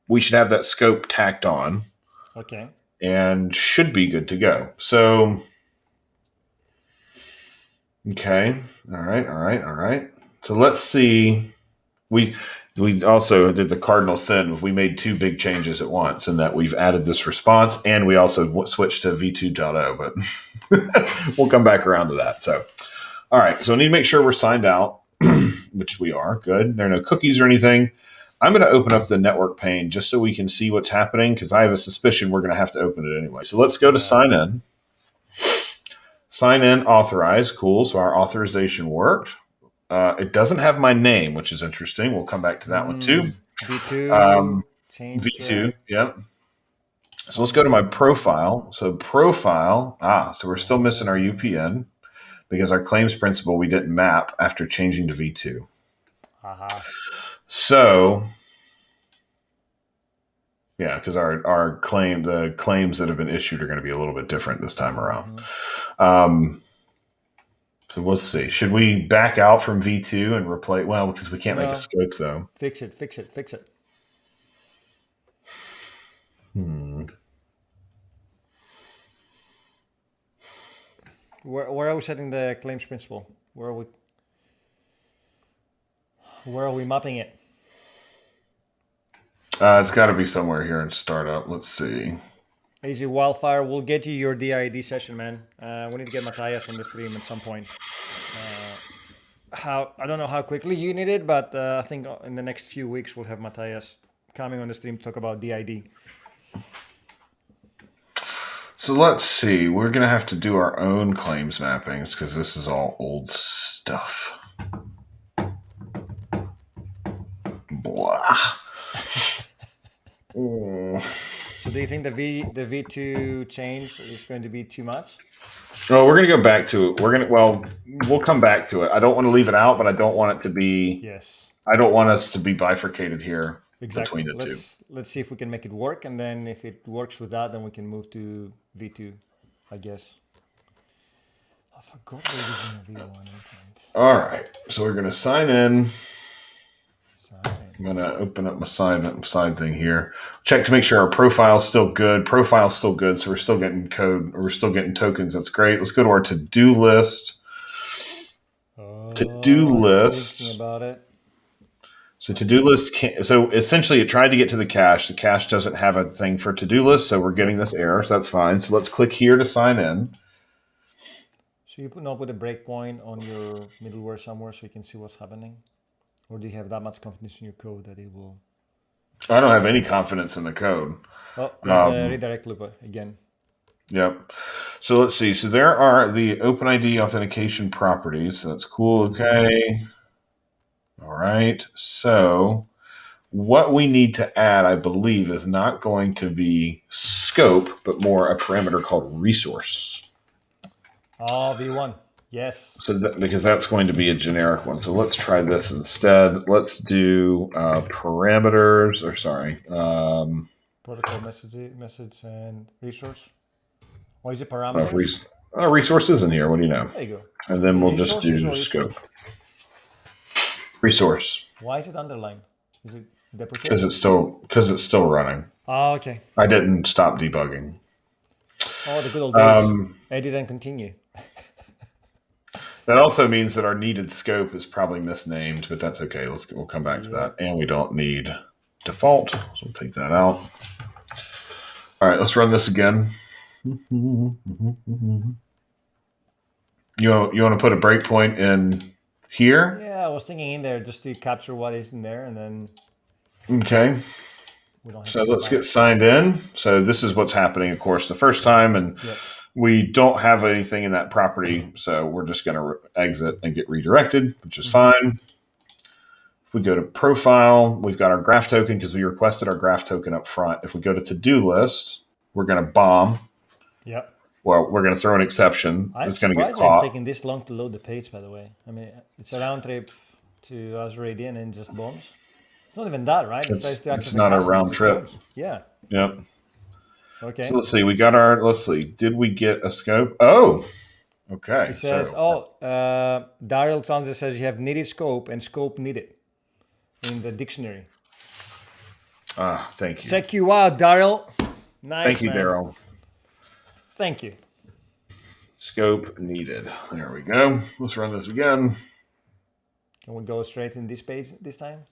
we should have that scope tacked on. Okay. And should be good to go. So. Okay. All right. So let's see. We also did the cardinal sin. We made two big changes at once, in that we've added this response and we also switched to v2.0, but we'll come back around to that. So, all right. So I need to make sure we're signed out, which we are. Good. There are no cookies or anything. I'm going to open up the network pane just so we can see what's happening, because I have a suspicion we're going to have to open it anyway. So let's go to sign in. Sign in, authorize. Cool. So our authorization worked. It doesn't have my name, which is interesting. We'll come back to that one too. V2. V2. Yep. So let's go to my profile. So profile. So we're still missing our UPN. because our claims principal we didn't map after changing to V2. So, yeah, because the claims that have been issued are going to be a little bit different this time around. So we'll see. Should we back out from V2 and replace? Well, because we can't make a scope though. Fix it. Where are we setting the claims principal? Where are we mapping it? It's got to be somewhere here in startup. Let's see. Easy Wildfire, we'll get you your DID session, man. We need to get Matthias on the stream at some point. I don't know how quickly you need it, but I think in the next few weeks we'll have Matthias coming on the stream to talk about DID. So let's see. We're going to have to do our own claims mappings because this is all old stuff. Blah. So do you think the V2 change is going to be too much? Well, we're going to go back to it. We'll come back to it. I don't want to leave it out, but I don't want it to be. Yes. I don't want us to be bifurcated here between the two. Let's see if we can make it work, and then if it works with that, then we can move to V2, I guess. I forgot we're using a V1. All right, so we're going to sign in. I'm going to open up my side thing here. Check to make sure our profile's still good. Profile's still good, so we're still getting code, or we're still getting tokens. That's great. Let's go to our to-do list. To-do list. Thinking about it. So to-do list so essentially it tried to get to the cache. The cache doesn't have a thing for to-do list, so we're getting this error, so that's fine. So let's click here to sign in. So you put a breakpoint on your middleware somewhere so you can see what's happening? Or do you have that much confidence in your code that it will? I don't have any confidence in the code. Oh, there's a redirect loop again. Yep. So let's see. So there are the OpenID authentication properties. So that's cool. Okay. All right. So what we need to add, I believe, is not going to be scope, but more a parameter called resource. Oh, V1. Yes. So because that's going to be a generic one. So let's try this instead. Let's do parameters, or sorry. Protocol message and resource. Why is it parameters? Resources in here. What do you know? There you go. And then we'll just do scope. Resource. Why is it underlined? Is it deprecated? Because it's still running. Oh, okay. I didn't stop debugging. Oh, the good old days. Edit and continue. That also means that our needed scope is probably misnamed, but that's okay. We'll come back to that. And we don't need default, so we'll take that out. All right, let's run this again. You want to put a breakpoint in here? Yeah, I was thinking in there just to capture what is in there, and then. Okay. So let's get signed in. So this is what's happening, of course, the first time, and we don't have anything in that property, so we're just going to exit and get redirected, which is fine. If we go to profile, we've got our graph token because we requested our graph token up front. If we go to to-do list, we're going to bomb. Yep. Well, we're going to throw an exception. It's going to get caught. It's taking this long to load the page, by the way. I mean, it's a round trip to Azure AD and then just bombs. It's not even that, right? It's not a round trip. Yeah. Yep. Okay. So let's see. We got our. Let's see. Did we get a scope? Oh. Okay. It says, Daryl Sansa says you have needed scope and scope needed in the dictionary. Thank you. Check you out, Daryl. Nice. Thank you, Daryl. Thank you. Scope needed. There we go. Let's run this again. Can we go straight in this page this time?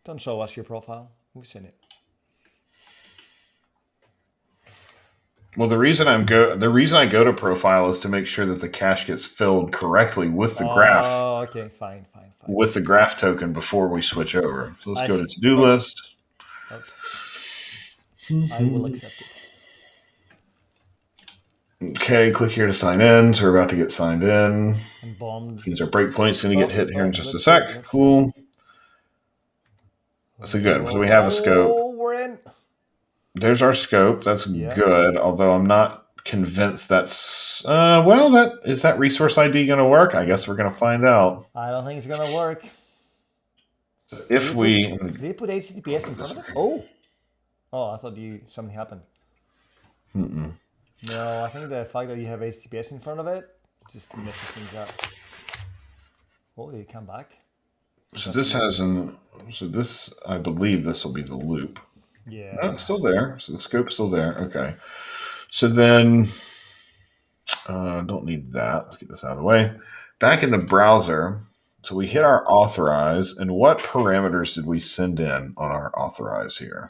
Don't show us your profile. We've seen it. Well, the reason I go to profile is to make sure that the cache gets filled correctly with the graph. Oh, okay, fine. With the graph token before we switch over. So let's go to to-do list. I will accept it. Okay, click here to sign in. So we're about to get signed in. And bombed. These are breakpoints going to get hit here in just a sec. Cool. So good. So we have a scope. We're in. There's our scope. That's good. Although I'm not convinced that's well. That is that resource ID going to work? I guess we're going to find out. I don't think it's going to work. If we did you put HTTPS in front of it? Oh, I thought something happened. Mm-mm. No, I think the fact that you have HTTPS in front of it just messes things up. Oh, did it come back? So this has this, I believe this will be the loop. Yeah. No, it's still there. So the scope's still there. Okay. So then, don't need that. Let's get this out of the way. Back in the browser, so we hit our authorize, and what parameters did we send in on our authorize here?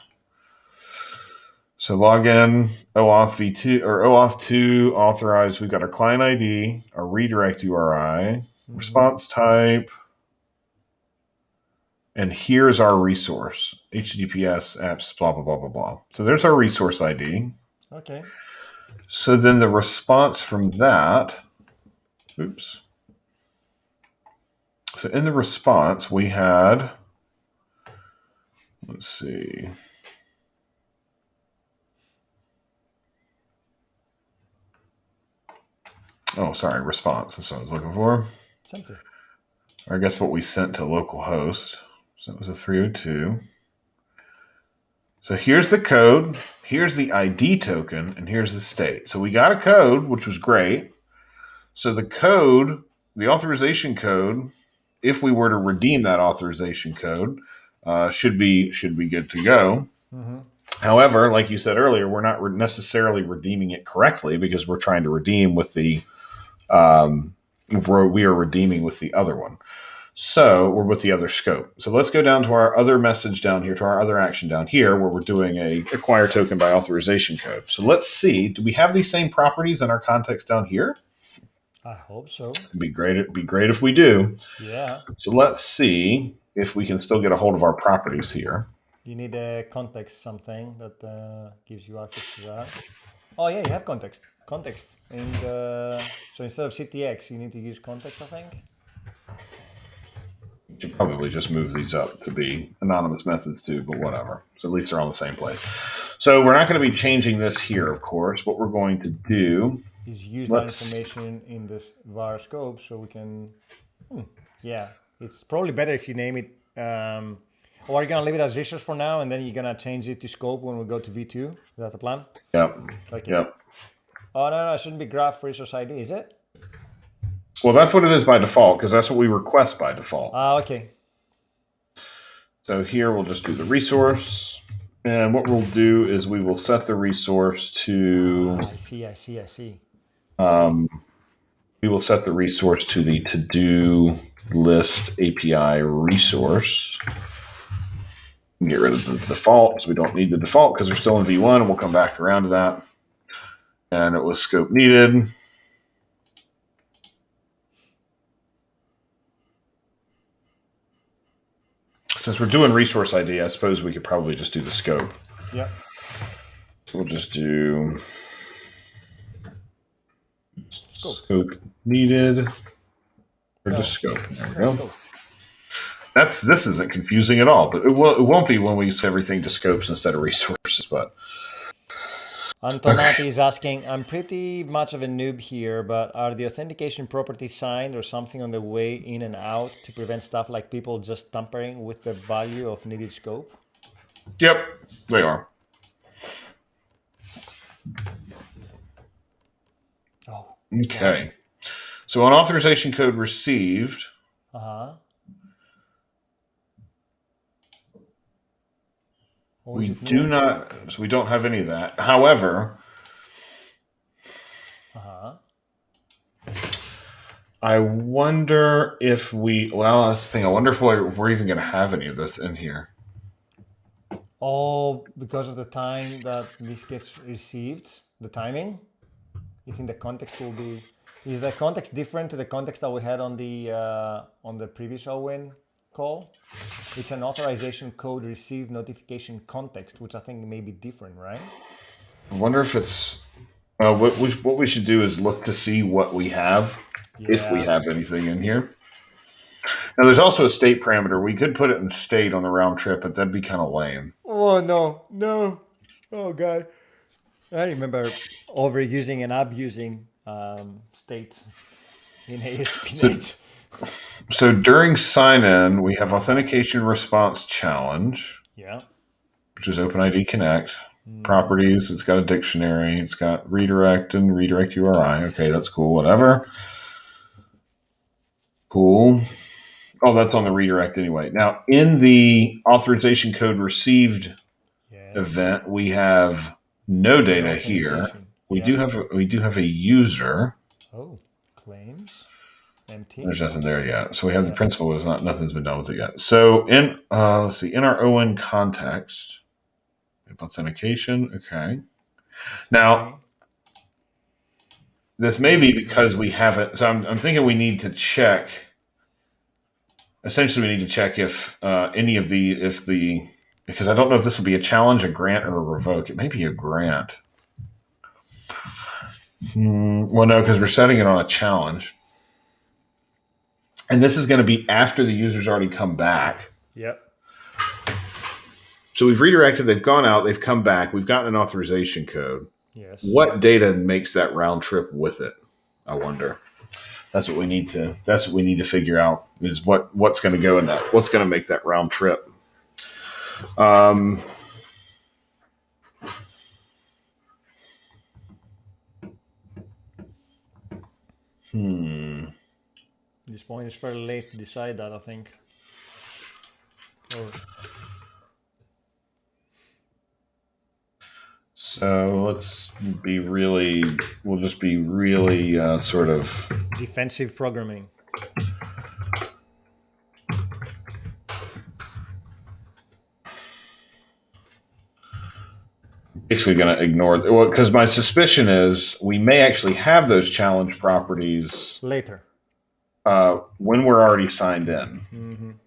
So login, OAuth v2 or OAuth 2 authorized. We've got our client ID, our redirect URI, response type, and here's our resource: HTTPS apps, blah blah blah blah blah. So there's our resource ID. Okay. So then the response from that, oops. So in the response we had, let's see. Oh, sorry, response. That's what I was looking for. Something. Or I guess what we sent to localhost. So it was a 302. So here's the code, here's the ID token, and here's the state. So we got a code, which was great. So the code, the authorization code, if we were to redeem that authorization code, should be good to go. Mm-hmm. However, like you said earlier, we're not necessarily redeeming it correctly because we're trying to redeem with the we are redeeming with the other one. So we're with the other scope. So let's go down to our other message down here, to our other action down here, where we're doing a acquire token by authorization code. So let's see, do we have these same properties in our context down here? I hope so. It'd be great if we do. Yeah. So let's see if we can still get a hold of our properties here. You need a context something that gives you access to that. Oh yeah, you have context. And so instead of CTX, you need to use context, I think. You should probably just move these up to be anonymous methods too, but whatever. So at least they're all in the same place. So we're not going to be changing this here, of course. What we're going to do is use that information in this var scope so we can, yeah, it's probably better if you name it, or are you going to leave it as resource for now and then you're going to change it to scope when we go to V2? Is that the plan? Yep. Okay. Yep. Oh, no, it shouldn't be graph resource ID, is it? Well, that's what it is by default, because that's what we request by default. Okay. So here we'll just do the resource. And what we'll do is we will set the resource to... I see. We will set the resource to the to-do list API resource. Get rid of the default, because we don't need the default, because we're still in V1, and we'll come back around to that. And it was scope needed. Since we're doing resource ID, I suppose we could probably just do the scope. Yeah. So we'll just do scope needed, or just scope. There we go. This isn't confusing at all, but it won't be when we use everything to scopes instead of resources. But Antonati is asking, I'm pretty much of a noob here, but are the authentication properties signed or something on the way in and out to prevent stuff like people just tampering with the value of needed scope? Yep, they are. Oh. Okay. So on authorization code received. We do not, so we don't have any of that. However, I wonder if that's the thing. I wonder if we're even going to have any of this in here. Oh, because of the time that this gets received, the timing? You think the context will be... Is the context different to the context that we had on the previous OWIN call? It's an authorization code received notification context, which I think may be different, right? I wonder if it's... what we should do is look to see what we have, if we have anything in here. Now, there's also a state parameter. We could put it in state on the round trip, but that'd be kind of lame. Oh, no. Oh, God. I remember overusing and abusing states in ASP.NET. So during sign-in, we have authentication response challenge. Yeah. Which is OpenID Connect. Properties, it's got a dictionary, it's got redirect and redirect URI. Okay, that's cool, whatever. Cool. Oh, that's on the redirect anyway. Now, in the authorization code received event, we have no data here. We do have a user. Oh, claims. Empty. There's nothing there yet. So we have the principal, but nothing's been done with it yet. So in let's see, in our ON context, we have authentication. Okay. Now, this may be because we haven't. So I'm thinking we need to check. Essentially, we need to check if because I don't know if this will be a challenge, a grant, or a revoke. It may be a grant. Well, no, because we're setting it on a challenge. And this is going to be after the user's already come back. Yep. So we've redirected, they've gone out, they've come back, we've gotten an authorization code. Yes. What data makes that round trip with it? I wonder. That's what we need to figure out is what's going to go in that. What's going to make that round trip? This point is fairly late to decide that, I think. So we'll just be really sort of defensive programming. Basically going to ignore because my suspicion is we may actually have those challenge properties later when we're already signed in.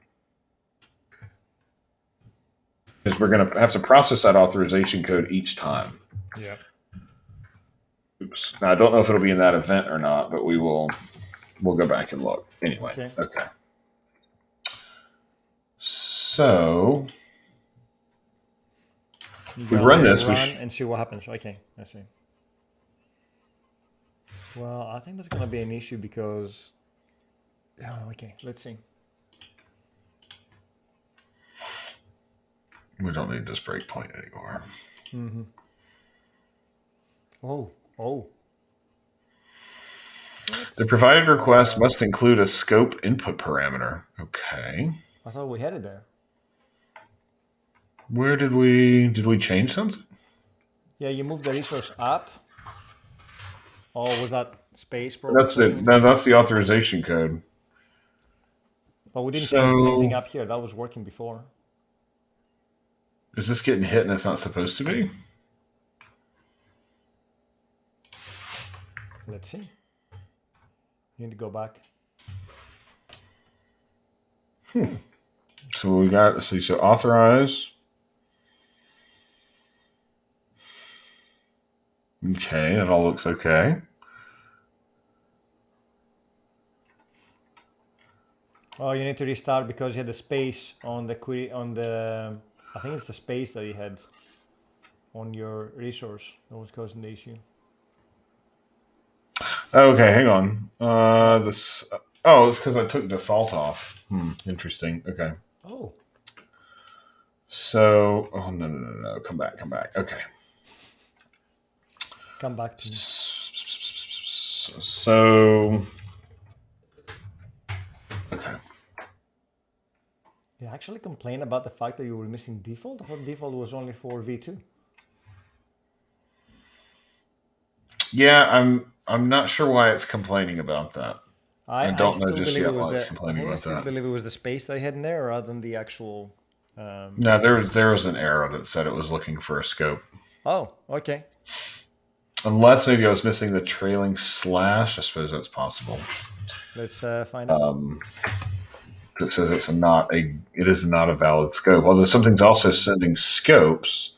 Because we're going to have to process that authorization code each time. Yeah. Oops. Now I don't know if it'll be in that event or not, but we'll go back and look anyway. Okay. So we run this and see what happens. Okay, I see. Well, I think that's going to be an issue because. Oh, okay, let's see. We don't need this breakpoint anymore. Oh. The provided request must include a scope input parameter. Okay. I thought we had it there. Where did we change something? Yeah, you moved the resource up. Oh, was that space? That's it. That's the authorization code. But we didn't change anything up here. That was working before. Is this getting hit and it's not supposed to be? Let's see. You need to go back. So we got so authorize. Okay, that all looks okay. Oh, you need to restart because you had the space on the query on the. I think it's the space that you had on your resource that was causing the issue. Okay, hang on. It's because I took default off. Interesting. Okay. Oh. So, no. Come back. Okay. Come back to me. So, okay. You actually complain about the fact that you were missing default? I thought default was only for V2. Yeah, I'm not sure why it's complaining about that. I don't know just yet why it's complaining about that. I believe it was the space that I had in there rather than the actual... No, there was an error that said it was looking for a scope. Oh, okay. Unless maybe I was missing the trailing slash. I suppose that's possible. Let's find out. It says it is not a valid scope. Although something's also sending scopes.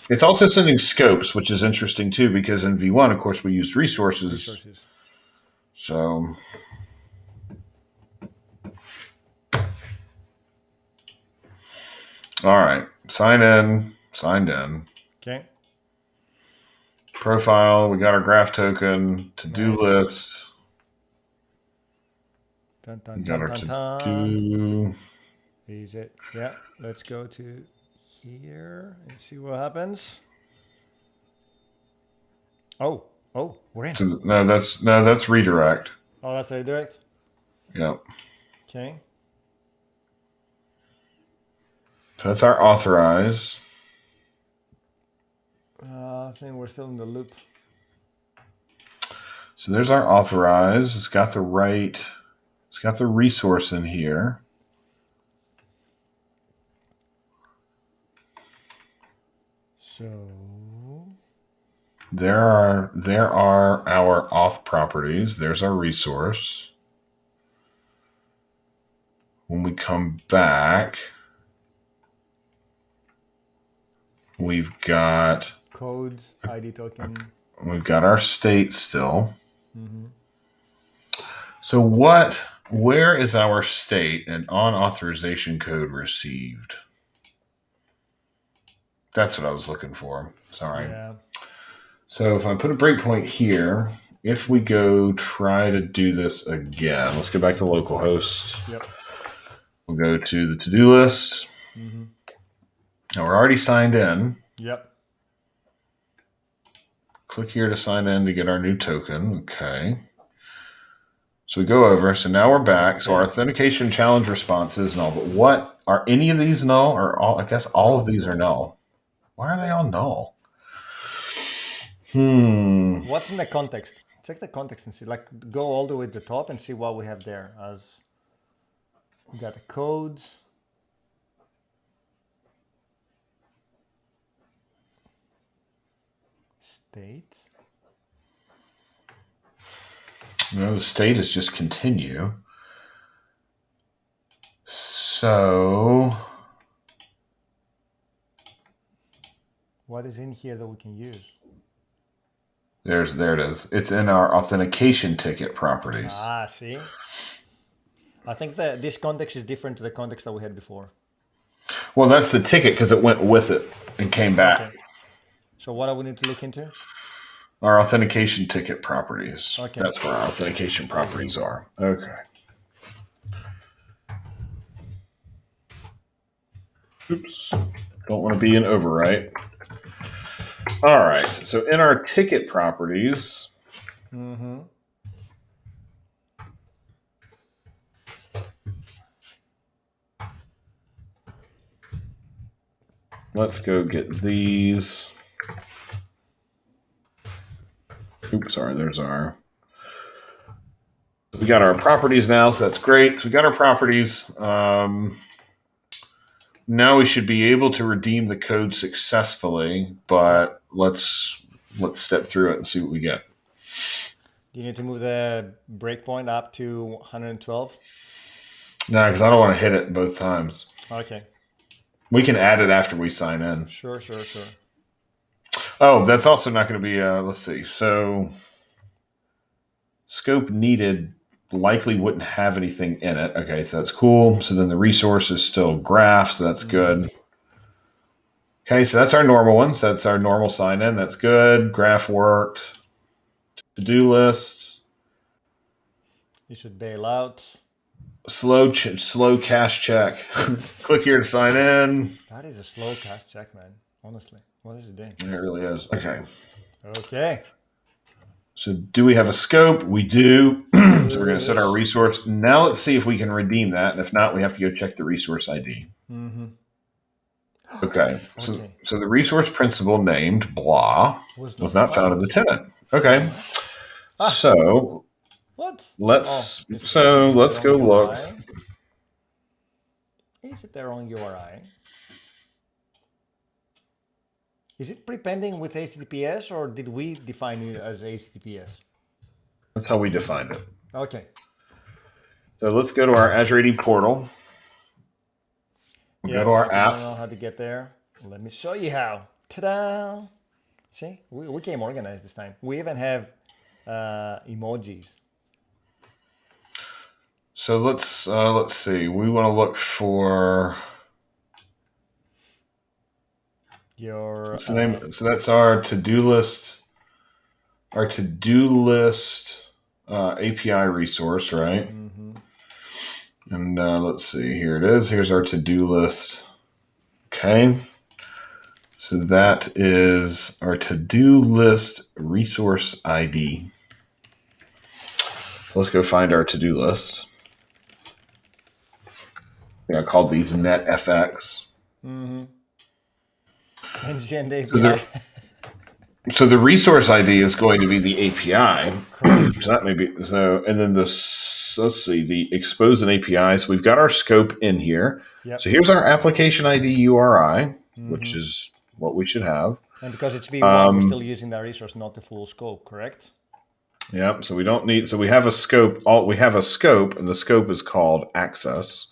It's also sending scopes, which is interesting too, because in V1, of course, we used resources. So, all right, signed in. Okay. Profile, we got our graph token, to-do Nice. list. Dun, We dun, got dun, our dun, to-do. Is it? Yeah, let's go to here and see what happens. Oh, we're in. So, no, that's redirect. Oh, that's the redirect? Yep. Okay. So that's our authorize. I think we're still in the loop. So there's our authorize. It's got the resource in here. So there are our auth properties. There's our resource. When we come back, we've got codes, ID token. We've got our state still. Mm-hmm. So where is our state and on authorization code received? That's what I was looking for. Sorry. Yeah. So if I put a breakpoint here, if we go try to do this again, let's go back to localhost. Yep. We'll go to the to-do list. Mm-hmm. Now we're already signed in. Yep. Click here to sign in to get our new token. Okay. So we go over. So now we're back. So our authentication challenge response is null. But what are any of these null? Or all? I guess all of these are null. Why are they all null? What's in the context? Check the context and see. Like, go all the way to the top and see what we have there. As we got the codes. State. No, the state is just continue. So what is in here that we can use? there it is. It's in our authentication ticket properties. Ah, see? I think that this context is different to the context that we had before. Well, that's the ticket because it went with it and came back. Okay. So what do we need to look into? Our authentication ticket properties. Okay. That's where our authentication properties are. Okay. Oops. Don't want to be an overwrite. All right. So in our ticket properties, let's go get these. Oops, sorry, there's our. We got our properties now, so that's great. So we got our properties. Now we should be able to redeem the code successfully, but let's step through it and see what we get. Do you need to move the breakpoint up to 112? No, because I don't want to hit it both times. Okay. We can add it after we sign in. Sure. Oh, that's also not going to be, let's see. So scope needed likely wouldn't have anything in it. Okay, so that's cool. So then the resource is still graph, so that's good. Okay, so that's our normal one. So that's our normal sign in. That's good. Graph worked. To-do list. You should bail out. Slow cache check. Click here to sign in. That is a slow cache check, man. Honestly, what is it doing? It really is. Okay. So do we have a scope? We do. So we're going to set our resource. Now let's see if we can redeem that. And if not, we have to go check the resource ID. Mm-hmm. Okay. So the resource principal named blah was not found in the tenant. Okay. So what? Let's go look. Is it the wrong URI? Is it prepending with HTTPS or did we define it as HTTPS? That's how we defined it. Okay. So let's go to our Azure AD portal. Go to our app. I don't know how to get there. Let me show you how. Ta-da! See, we came organized this time. We even have emojis. So let's see. We want to look for your what's the name? So that's our to-do list. our to-do list API resource, right? Mm-hmm. And let's see, here it is. Here's our to-do list. Okay. So that is our to-do list resource ID. So let's go find our to-do list. I called these NetFX. Mm-hmm. And Gen API. So the resource ID is going to be the API. So that may be so. And then let's see, the expose and APIs. We've got our scope in here. Yep. So here's our application ID URI, which is what we should have. And because it's V1, we're still using that resource, not the full scope, correct? Yep. So we don't need. So we have a scope. We have a scope, and the scope is called access.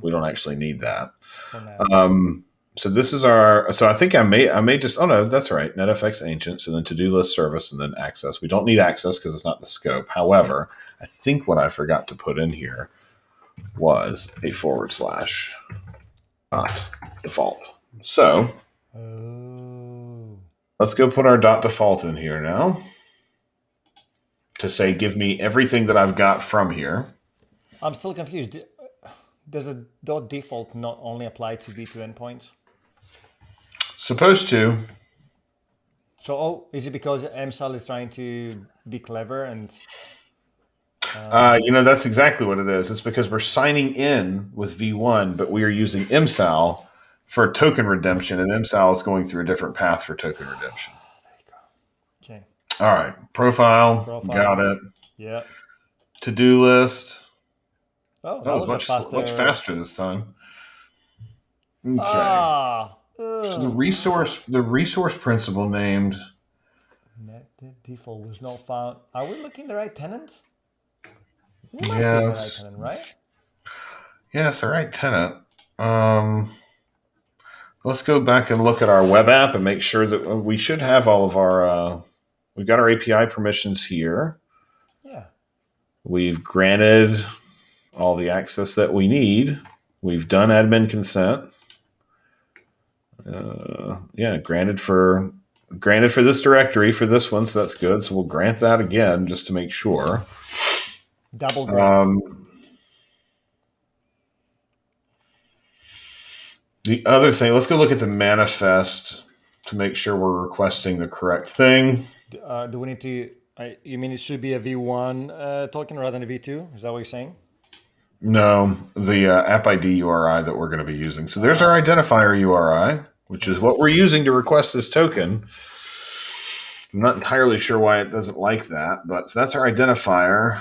We don't actually need that. For now. So this is our. So I think I may just. Oh no, that's right. NetFX ancient. So then to-do list service, and then access. We don't need access because it's not the scope. However, I think what I forgot to put in here was a / dot default. So let's go put our dot default in here now to say, give me everything that I've got from here. I'm still confused. Does a dot default not only apply to V2 endpoints? Supposed to. So, is it because MSAL is trying to be clever and? That's exactly what it is. It's because we're signing in with V1, but we are using MSAL for token redemption, and MSAL is going through a different path for token redemption. There you go. Okay. All right. Profile. Got it. Yeah. To-do list. Oh, that was much faster this time. Okay. So the resource principal named net default was not found. Are we looking the right tenant? We must be the right tenant, right? Yeah, it's the right tenant. Let's go back and look at our web app and make sure that we should have all of our. We've got our API permissions here. Yeah. We've granted all the access that we need. We've done admin consent. Granted for this directory for this one, so that's good. So we'll grant that again just to make sure. Double grant. The other thing, let's go look at the manifest to make sure we're requesting the correct thing. Do we need to? You mean it should be a V1 token rather than a V2? Is that what you're saying? No, the app ID URI that we're going to be using. So there's our identifier URI, which is what we're using to request this token. I'm not entirely sure why it doesn't like that, but so that's our identifier.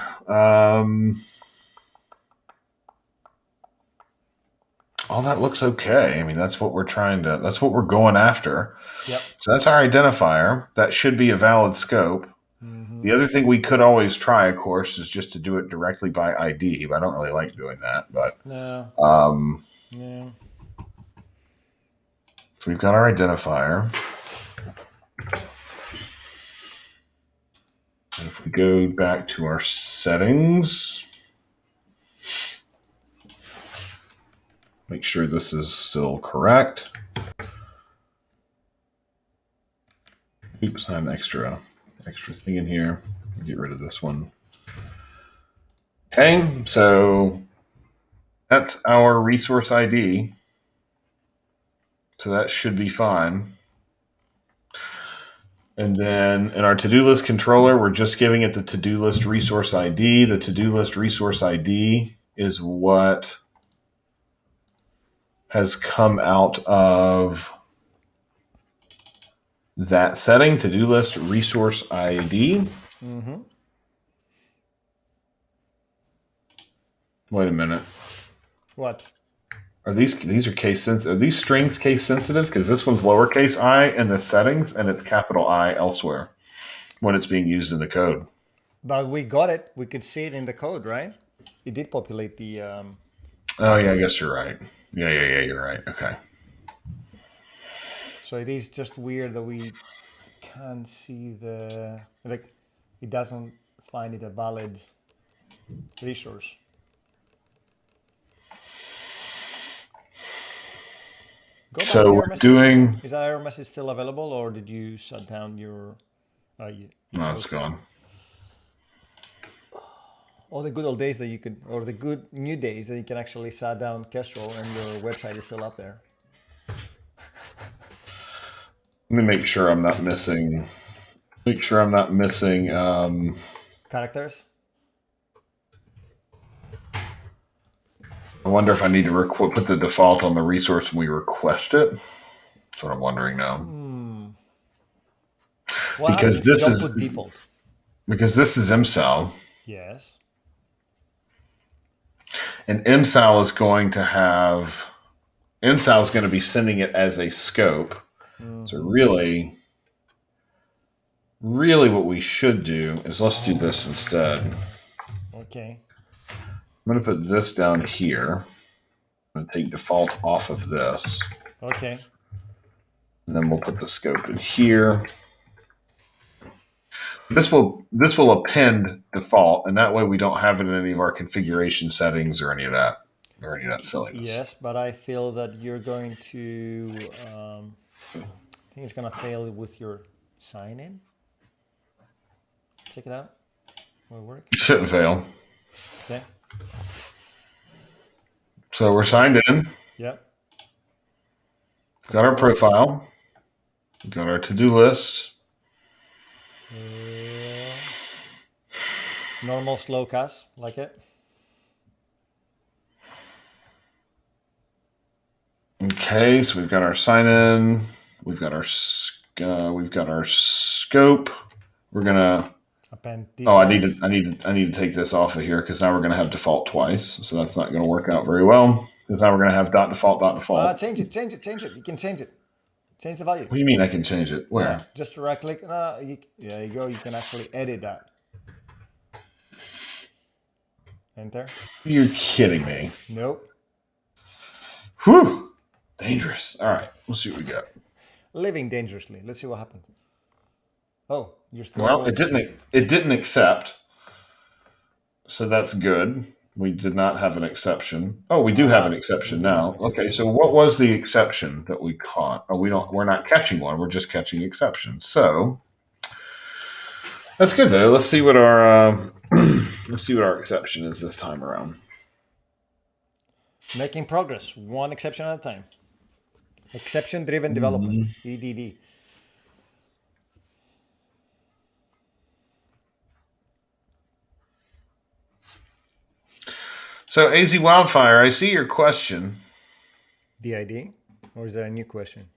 All that looks okay. I mean, that's what we're going after. Yep. So that's our identifier. That should be a valid scope. Mm-hmm. The other thing we could always try, of course, is just to do it directly by ID, but I don't really like doing that. But no. Yeah. So we've got our identifier. And if we go back to our settings, make sure this is still correct. Oops, I have an extra thing in here. Get rid of this one. Okay, so that's our resource ID. So that should be fine. And then in our to-do list controller, we're just giving it the to-do list resource ID. The to-do list resource ID is what has come out of that setting, to-do list resource ID. Mm-hmm. Wait a minute. What? Are these are case sensitive? Are these strings case sensitive? Because this one's lowercase I in the settings and it's capital I elsewhere when it's being used in the code. But we got it. We could see it in the code, right? It did populate the. Oh yeah, I guess you're right. Yeah, you're right. Okay. So it is just weird that we can't see it doesn't find it a valid resource. So we're doing. Is that error message still available, or did you shut down your No, it's gone. All the good old days that you could, or the good new days that you can actually sat down Kestrel and your website is still up there. Let me make sure I'm not missing. Make sure I'm not missing characters. I wonder if I need to put the default on the resource when we request it. That's what I'm wondering now. Because this is default. Because this is MSAL. Yes. And MSAL is going to be sending it as a scope. Mm-hmm. So really what we should do is let's do this instead. Okay. I'm going to put this down here. I'm going to take default off of this. Okay. And then we'll put the scope in here. This will append default, and that way we don't have it in any of our configuration settings or any of that silliness. Yes, but I feel that you're going to. I think it's going to fail with your sign in. Check it out. Will it work? It shouldn't fail. Okay. So we're signed in. Yep. Got our profile. Got our to-do list. Normal slow cast, like it. Okay, so we've got our sign-in. We've got our scope. We're gonna. Append default. I need to take this off of here because now we're gonna have default twice. So that's not gonna work out very well. Because now we're gonna have .default. Change it. You can change it. Change the value. What do you mean I can change it? Where? Yeah, just right click. There you go. You can actually edit that. Enter. You're kidding me. Nope. Whew. Dangerous. All right. Let's see what we got. Living dangerously. Let's see what happens. Oh, you're still. Well, it didn't accept. So that's good. We did not have an exception. Oh, we do have an exception now. Okay, so what was the exception that we caught? Oh, we're not catching one. We're just catching exceptions. So that's good though. Let's see what our exception is this time around. Making progress, one exception at a time. Exception-driven development, EDD. So AZ Wildfire, I see your question. DID? Or is that a new question?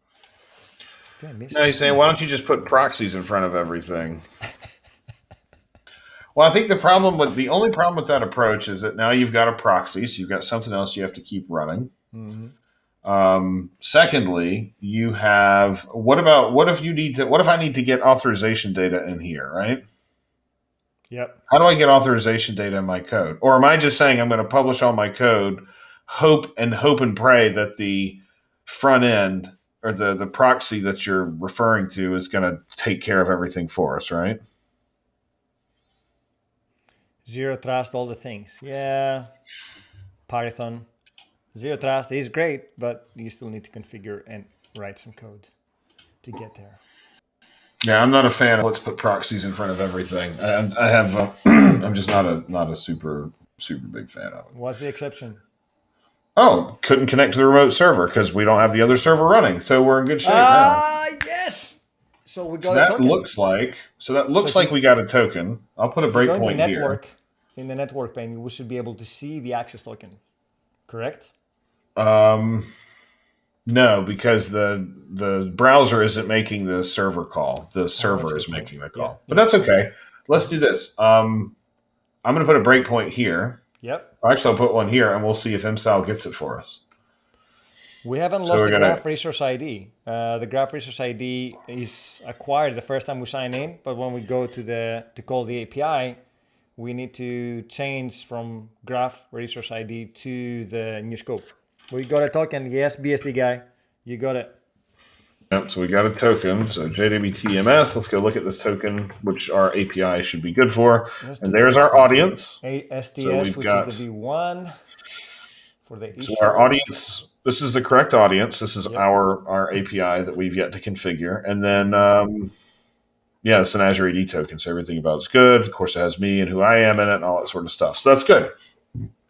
No, he's saying, why don't you just put proxies in front of everything? Well, I think the only problem with that approach is that now you've got a proxy, so you've got something else you have to keep running. Mm-hmm. Secondly, you have what if I need to get authorization data in here, right? Yep. How do I get authorization data in my code? Or am I just saying I'm going to publish all my code, hope and pray that the front end or the proxy that you're referring to is going to take care of everything for us, right? Zero trust, all the things. Yeah. Python. Zero trust is great, but you still need to configure and write some code to get there. Yeah, I'm not a fan of let's put proxies in front of everything. I'm just not a super big fan of it. What's the exception? Oh, couldn't connect to the remote server because we don't have the other server running. So we're in good shape now. Yes. So we got a token. That looks like we got a token. I'll put a breakpoint here. In the network pane, we should be able to see the access token. Correct? No, because the browser isn't making the server call. The server is making the call. Yeah. But that's okay. Let's do this. I'm going to put a breakpoint here. Yep. Actually, I'll put one here, and we'll see if MSAL gets it for us. We haven't lost the graph resource ID. The graph resource ID is acquired the first time we sign in, but when we go to call the API, we need to change from graph resource ID to the new scope. We got a token. Yes, BSD guy. You got it. Yep, so we got a token. So JWTMS, let's go look at this token, which our API should be good for. And there's our audience. STS, so which is the V1 for the issue. So our audience, this is the correct audience. This is our API that we've yet to configure. And then Yeah, it's an Azure AD token, so everything about it's good. Of course, it has me and who I am in it and all that sort of stuff. So that's good.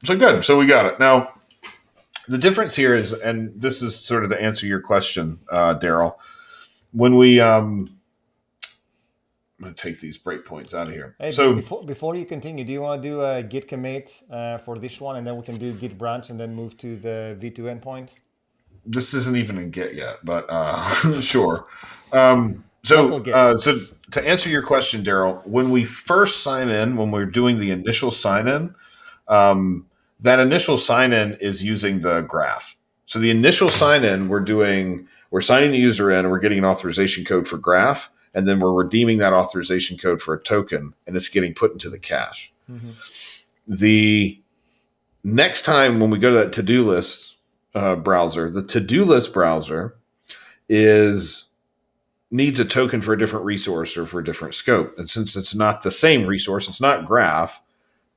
So good. So we got it. Now, the difference here is, and this is sort of to answer your question, Daryl, when we I'm going to take these breakpoints out of here. Hey, so before you continue, do you want to do a git commit for this one, and then we can do git branch and then move to the V2 endpoint? This isn't even in Git yet, but sure. So to answer your question, Daryl, when we first sign in, when we're doing the initial sign in, that initial sign in is using the graph. So the initial sign in, we're signing the user in, and we're getting an authorization code for graph, and then we're redeeming that authorization code for a token, and it's getting put into the cache. Mm-hmm. The next time when we go to that to-do list browser, the to-do list browser needs a token for a different resource or for a different scope. And since it's not the same resource, it's not graph,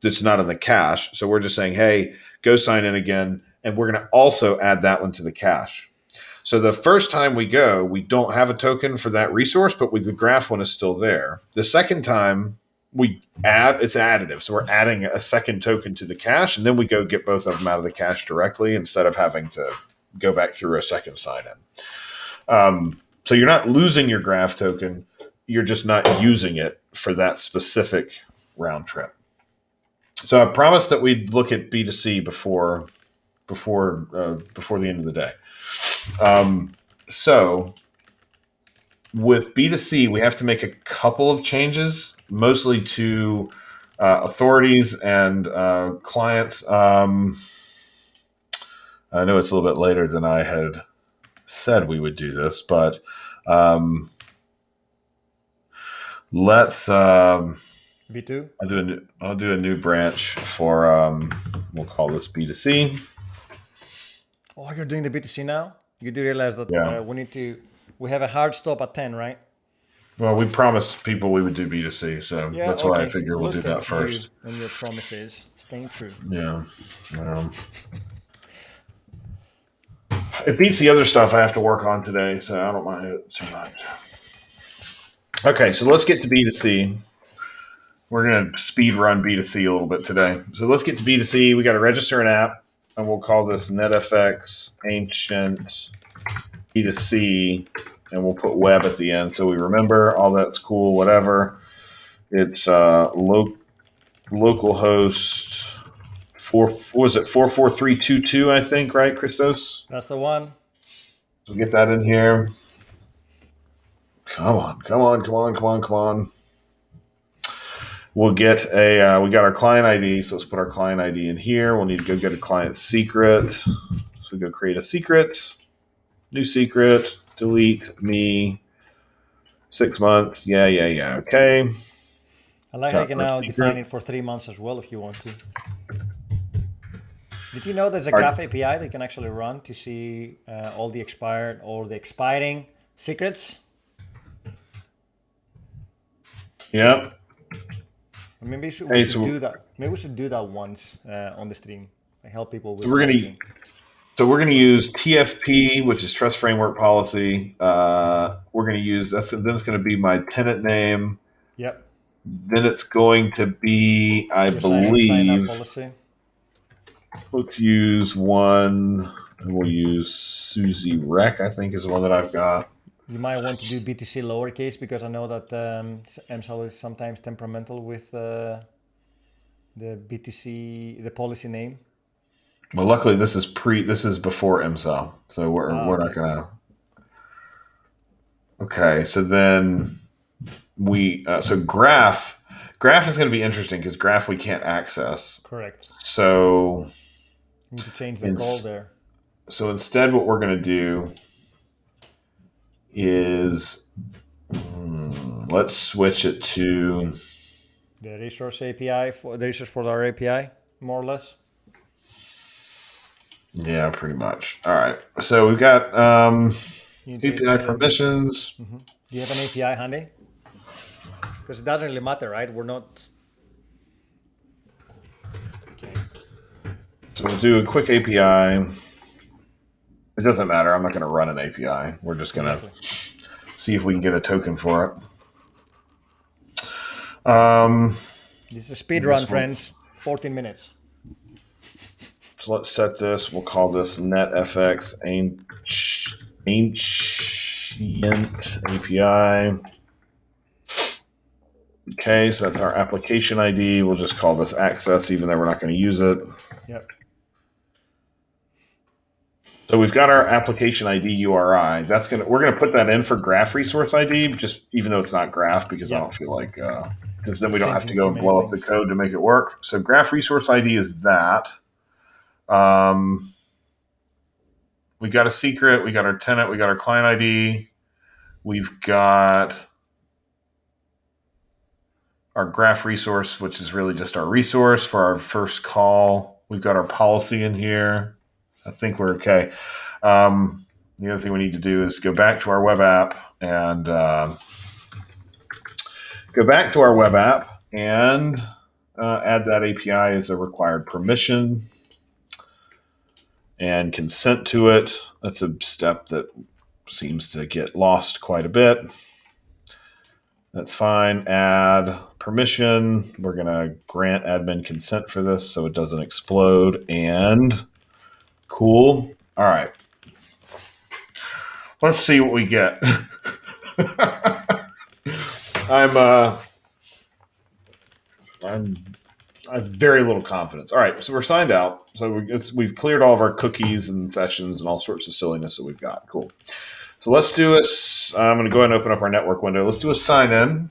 it's not in the cache. So we're just saying, hey, go sign in again. And we're going to also add that one to the cache. So the first time we go, we don't have a token for that resource, but the graph one is still there. The second time it's additive. So we're adding a second token to the cache, and then we go get both of them out of the cache directly instead of having to go back through a second sign-in. So you're not losing your graph token. You're just not using it for that specific round trip. So I promised that we'd look at B2C before the end of the day. So with B2C, we have to make a couple of changes, mostly to authorities and clients. I know it's a little bit later than I had said we would do this, but let's B2. I'll do a new branch for we'll call this B2C. Oh, you're doing the B2C now? You do realize that we have a hard stop at 10, right? Well, we promised people we would do B2C, so that's why I figure we'll do that first. And your promises staying true. Yeah. It beats the other stuff I have to work on today, so I don't mind it too much. Okay, so let's get to B2C. We're going to speed run B2C a little bit today. So let's get to B2C. We got to register an app, and we'll call this NetFX Ancient B2C, and we'll put web at the end so we remember. All that's cool, whatever. It's localhost 44322, I think, right, Christos? That's the one. So get that in here. Come on. We'll get we got our client ID, so let's put our client ID in here. We'll need to go get a client secret. So we go create a secret, new secret, delete me, 6 months. Yeah. Okay. I like how you can now define it for 3 months as well if you want to. Did you know there's a graph API that you can actually run to see all the expired or the expiring secrets? Yep. Maybe we should do that. Maybe we should do that once on the stream. Help people with. So we're gonna use TFP, which is Trust Framework Policy. We're gonna use then it's gonna be my tenant name. Yep. Then it's going to be, I believe. Let's use one, and we'll use Susie Rec. I think is the one that I've got. You might want to do B2C lowercase because I know that MSAL is sometimes temperamental with the B2C, the policy name. Well, luckily this is before MSAL, so we're not gonna. Okay, so then so graph is going to be interesting because graph we can't access. Correct. So you need to change the call there. So instead, what we're going to do is let's switch it to the resource API for our API, more or less. Yeah, pretty much. All right. So we've got API permissions. Mm-hmm. Do you have an API handy? Because it doesn't really matter, right? We're not. Okay. So we'll do a quick API. It doesn't matter. I'm not going to run an API. We're just going to see if we can get a token for it. This is a speed run, friends. 14 minutes. So let's set this. We'll call this netfx ancient API. Okay, so that's our application ID. We'll just call this access, even though we're not going to use it. Yep. So we've got our application ID URI. We're gonna put that in for graph resource ID, just even though it's not graph, because I don't feel like because then we don't have to go and blow up the code to make it work. So graph resource ID is that. We got a secret. We got our tenant. We got our client ID. We've got our graph resource, which is really just our resource for our first call. We've got our policy in here. I think we're okay. The other thing we need to do is go back to our web app and add that API as a required permission and consent to it. That's a step that seems to get lost quite a bit. That's fine. Add permission. We're going to grant admin consent for this so it doesn't explode. And cool. All right. Let's see what we get. I have very little confidence. All right, so we're signed out. So we've cleared all of our cookies and sessions and all sorts of silliness that we've got. Cool. So let's do I'm going to go ahead and open up our network window. Let's do a sign in.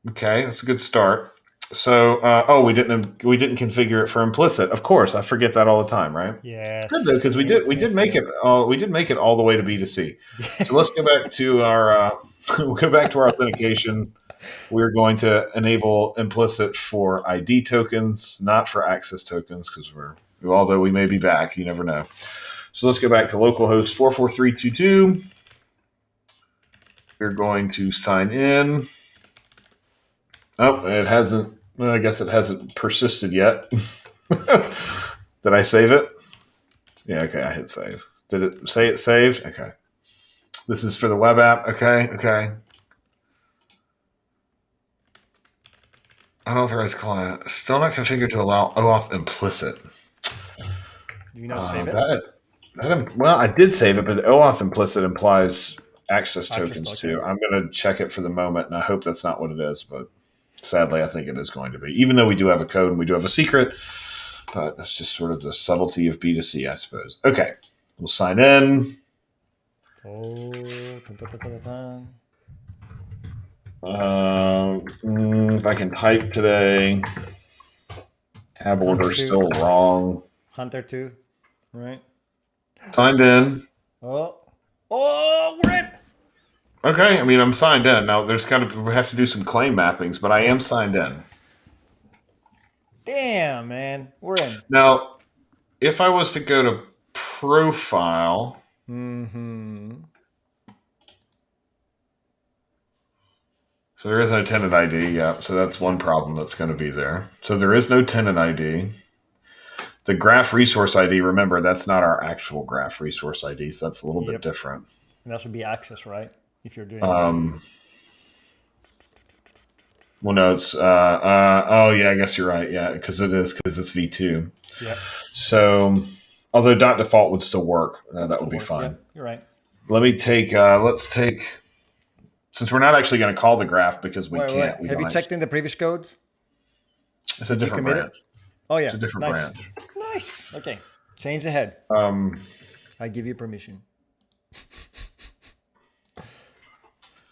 Okay, that's a good start. So, we didn't configure it for implicit. Of course, I forget that all the time, right? Yes. Good though, because we did make it all the way to B2C. So let's go back to our authentication. We're going to enable implicit for ID tokens, not for access tokens, because although we may be back, you never know. So let's go back to localhost 44322. We're going to sign in. Oh, it hasn't. Well, I guess it hasn't persisted yet. Did I save it? Yeah, okay, I hit save. Did it say it saved? Okay. This is for the web app. Okay. Unauthorized client. Still not configured to allow OAuth implicit. Do you not save it? Well, I did save it, but OAuth implicit implies access tokens too. I'm going to check it for the moment, and I hope that's not what it is, but sadly, I think it is going to be. Even though we do have a code and we do have a secret, but that's just sort of the subtlety of B2C, I suppose. Okay, we'll sign in. If I can type today, tab order still wrong. Hunter 2, right? Signed in. Oh, we're in. Okay, I mean, I'm signed in. Now, we have to do some claim mappings, but I am signed in. Damn, man. We're in. Now, if I was to go to profile. So there is no tenant ID. Yeah, so that's one problem that's going to be there. So there is no tenant ID. The graph resource ID, remember, that's not our actual graph resource ID, so that's a little bit different. And that should be access, right? If you're doing well, no, it's I guess you're right. Yeah, because it's V2. Yeah. So, although .default would still work, that would be fine. Yeah, you're right. Let's take, since we're not actually going to call the graph because we can't. Have you checked in the previous code? It's a different branch. Oh yeah, it's a different branch. Nice. Okay, change the head. I give you permission.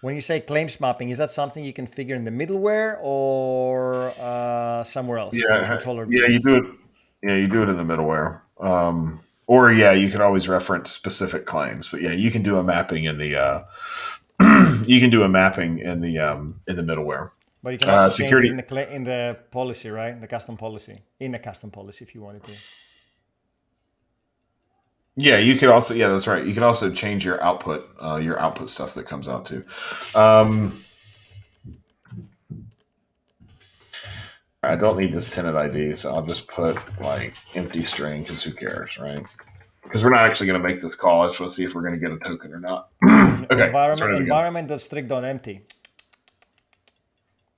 When you say claims mapping, is that something you configure in the middleware or somewhere else? Yeah, you do it. Yeah, you do it in the middleware. Or you could always reference specific claims. But yeah, you can do a mapping in the middleware. But you can also change it in the policy, right? The custom policy, if you wanted to. Yeah, you could also. Yeah, that's right. You could also change your output stuff that comes out too. I don't need this tenant ID, so I'll just put like empty string because who cares, right? Because we're not actually going to make this call. I just want to see if we're going to get a token or not. Okay. Environment.strict.empty.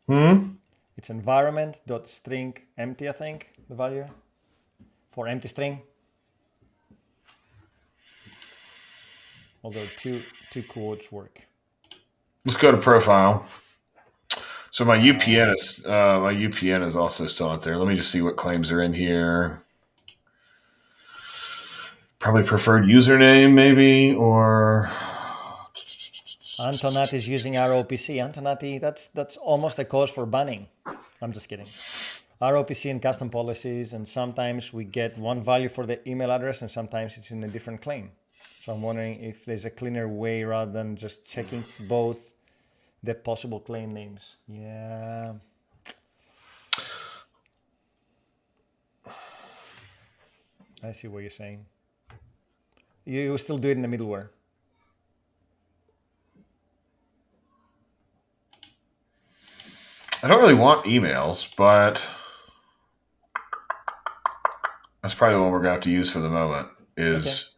It's environment.string empty, I think, the value for empty string. Although two quotes work. Let's go to profile. So my UPN is also still out there. Let me just see what claims are in here. Probably preferred username, maybe, or Antonati is using ROPC. Antonati, that's almost a cause for banning. I'm just kidding. ROPC and custom policies, and sometimes we get one value for the email address, and sometimes it's in a different claim. So I'm wondering if there's a cleaner way rather than just checking both the possible claim names. Yeah. I see what you're saying. You still do it in the middleware. I don't really want emails, but that's probably what we're going to have to use for the moment is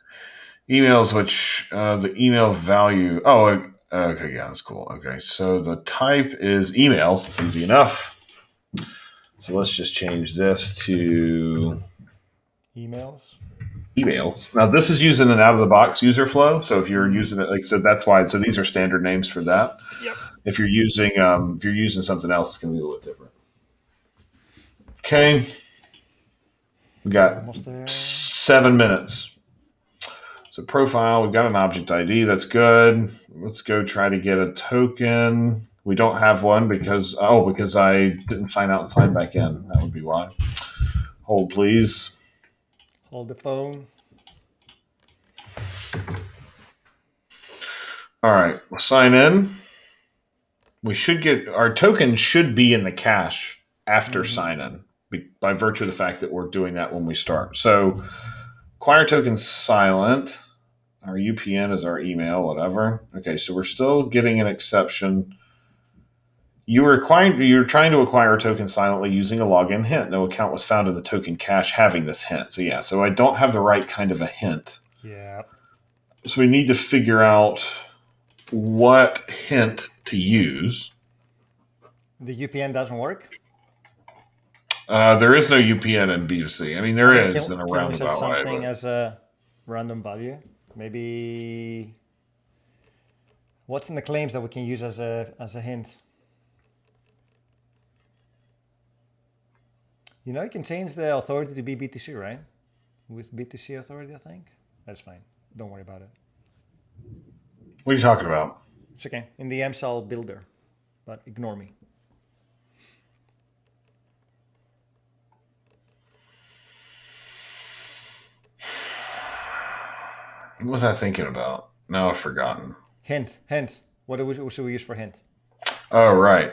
emails, which the email value. Oh, okay. Yeah, that's cool. Okay. So the type is emails. It's easy enough. So let's just change this to emails. Now this is using an out-of-the-box user flow. So if you're using it, like I said, that's why. So these are standard names for that. Yep. If you're using something else, it's going to be a little bit different. Okay. We got 7 minutes. So profile, we've got an object ID. That's good. Let's go try to get a token. We don't have one because I didn't sign out and sign back in. That would be why. Hold, please. Hold the phone. All right, we'll sign in. We should get our token should be in the cache after sign in by virtue of the fact that we're doing that when we start. So acquire token silent. Our UPN is our email, whatever. Okay, so we're still getting an exception. You're trying to acquire a token silently using a login hint. No account was found in the token cache having this hint. So yeah, so I don't have the right kind of a hint. Yeah. So we need to figure out what hint to use. The UPN doesn't work? There is no UPN in B2C. I mean, there is in a roundabout way. Can we set something as a random value? Maybe what's in the claims that we can use as a hint? You know, you can change the authority to be BTC, right? With BTC authority, I think. That's fine. Don't worry about it. What are you talking about? It's okay. In the MSAL builder, but ignore me. What was I thinking about? No, I've forgotten. Hint. What should we use for hint? Oh, right.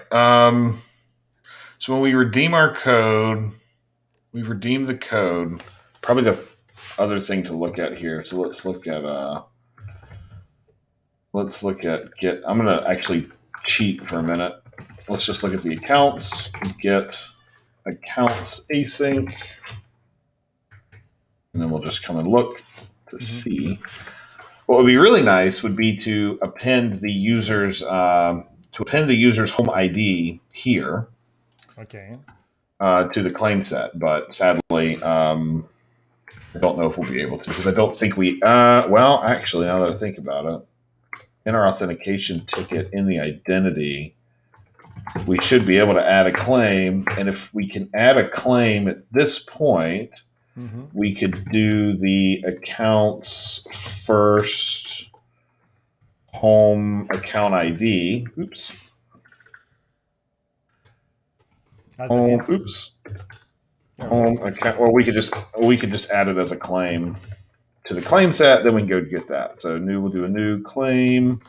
So when we redeem our code, we've redeemed the code. Probably the other thing to look at here. So let's look at get. I'm going to actually cheat for a minute. Let's just look at the accounts. Get accounts async. And then we'll just come and look to see. What would be really nice would be to append the user's home ID here. Okay. To the claim set, but sadly, I don't know if we'll be able to because I don't think we. Well, actually, now that I think about it, in our authentication ticket in the identity, we should be able to add a claim, and if we can add a claim at this point, we could do the accounts first home account ID. Oops. Home account. Or we could just add it as a claim to the claim set. Then we can go get that. So we'll do a new claim.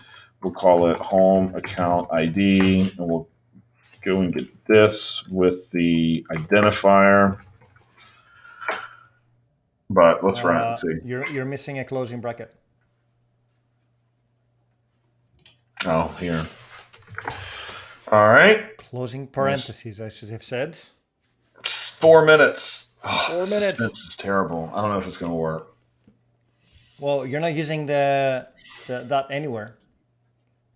We'll call it home account ID, and we'll go and get this with the identifier. But let's run it and see. You're missing a closing bracket. Oh, here. All right. Closing parentheses, I should have said. 4 minutes. 4 minutes. This is terrible. I don't know if it's going to work. Well, you're not using that anywhere.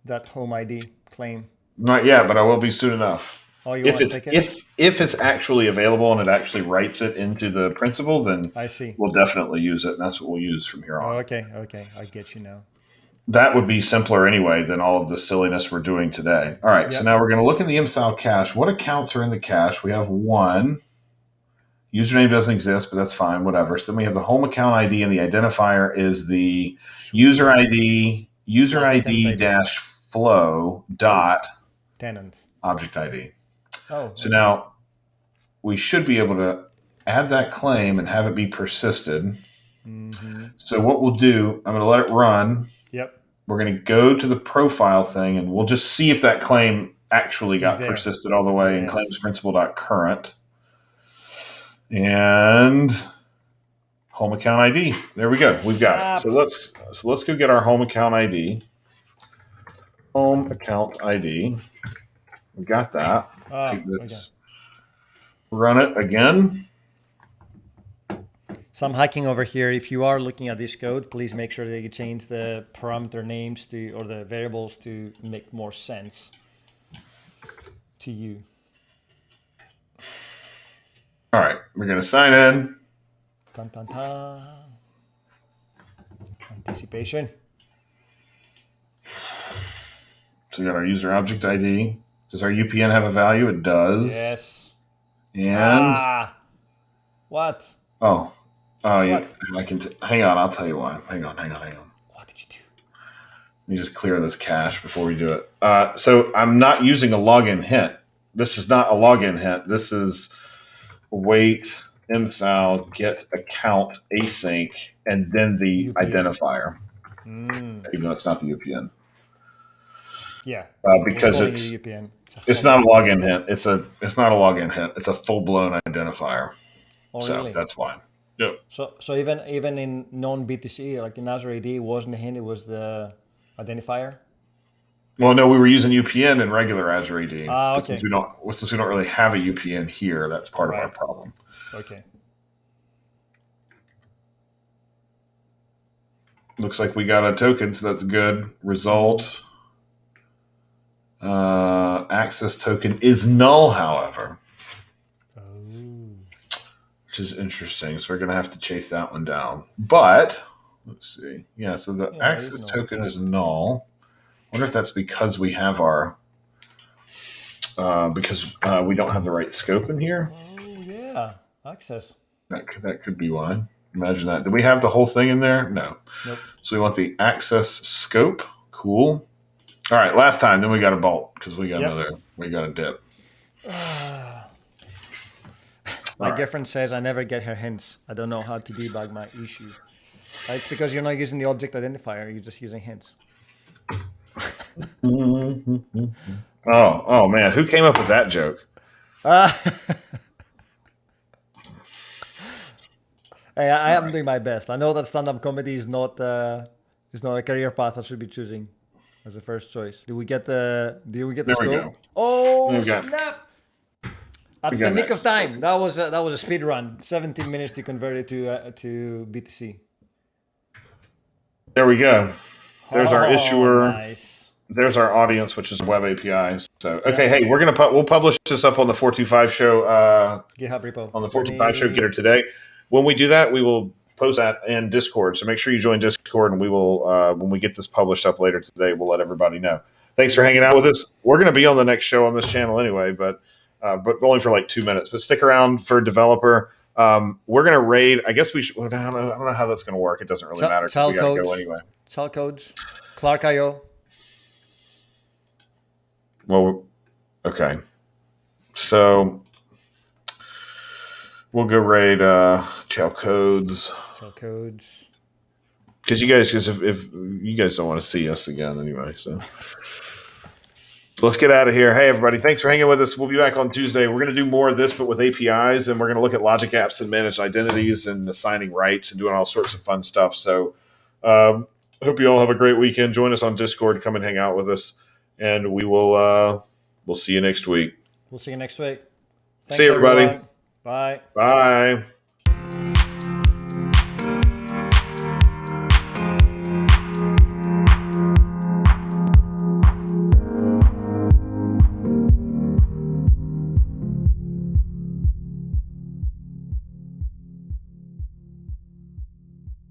That home ID claim. Not yet, but I will be soon enough. Oh, you want to take it? If it's actually available and it actually writes it into the principal, then I see. We'll definitely use it, and that's what we'll use from here on. Okay, I get you now. That would be simpler anyway than all of the silliness we're doing today. All right, so now we're going to look in the MSAL cache. What accounts are in the cache? We have one. Username doesn't exist, but that's fine, whatever. So then we have the home account ID, and the identifier is the user ID dash flow dot tenant object ID. Oh, so now we should be able to add that claim and have it be persisted. Mm-hmm. So what we'll do, I'm going to let it run. Yep. We're going to go to the profile thing, and we'll just see if that claim actually got persisted all the way in claims principal.current. And home account ID. There we go. We've got it. So let's go get our home account ID. Home account ID. We got that. Take this. Run it again. So I'm hacking over here. If you are looking at this code, please make sure that you change the parameter names or the variables to make more sense to you. All right, we're going to sign in. Dun, dun, dun. Anticipation. So we got our user object ID. Does our UPN have a value? It does. Yes. And what? Oh, I can. Hang on. I'll tell you why. Hang on. What did you do? Let me just clear this cache before we do it. So I'm not using a login hint. This is not a login hint. This is wait MSAL get account async and then the UPN identifier. Even though it's not the UPN. Yeah. Because it's not a login hint. It's not a login hint. It's a full blown identifier. Oh, so really? That's fine. Yep. So even in non-BTC, like in Azure AD, it wasn't the hint, it was the identifier? Well, no, we were using UPN in regular Azure AD. Okay. Since we don't really have a UPN here, that's part of our problem. Okay. Looks like we got a token, so that's good. Result. Access token is null, however. Which is interesting. So we're going to have to chase that one down. But, let's see. Yeah, so the access token is null. I wonder if that's because we have our... because we don't have the right scope in here. Oh, yeah. Access. That could be why. Imagine that. Did we have the whole thing in there? No. Nope. So we want the access scope. Cool. All right, last time. Then we got a bolt because we got a dip. My girlfriend says I never get her hints. I don't know how to debug my issue. It's because you're not using the object identifier. You're just using hints. Oh man, who came up with that joke? Hey, I am doing my best. I know that stand-up comedy is not a career path I should be choosing as a first choice. Do we get the scope? Oh snap! At the nick of time. That was a speed run. 17 minutes to convert it to BTC. There we go. There's our issuer. Nice. There's our audience, which is web APIs. So okay, hey, we'll publish this up on the 425 show GitHub repo. On the 425 show Getter today. When we do that, we will post that in Discord. So make sure you join Discord, and we will when we get this published up later today, we'll let everybody know. Thanks for hanging out with us. We're going to be on the next show on this channel anyway, but only for like 2 minutes. But stick around for developer. We're going to raid. I guess we should. I don't know how that's going to work. It doesn't really matter. We got to go anyway. Sal codes. Clark.io. Well, okay. So we'll go raid shell codes. Because if you guys don't want to see us again anyway, so let's get out of here. Hey, everybody, thanks for hanging with us. We'll be back on Tuesday. We're going to do more of this, but with APIs, and we're going to look at logic apps and managed identities and assigning rights and doing all sorts of fun stuff. So I hope you all have a great weekend. Join us on Discord. Come and hang out with us, and we'll see you next week. We'll see you next week. Thanks, see you, everybody. Everyone. Bye. Bye.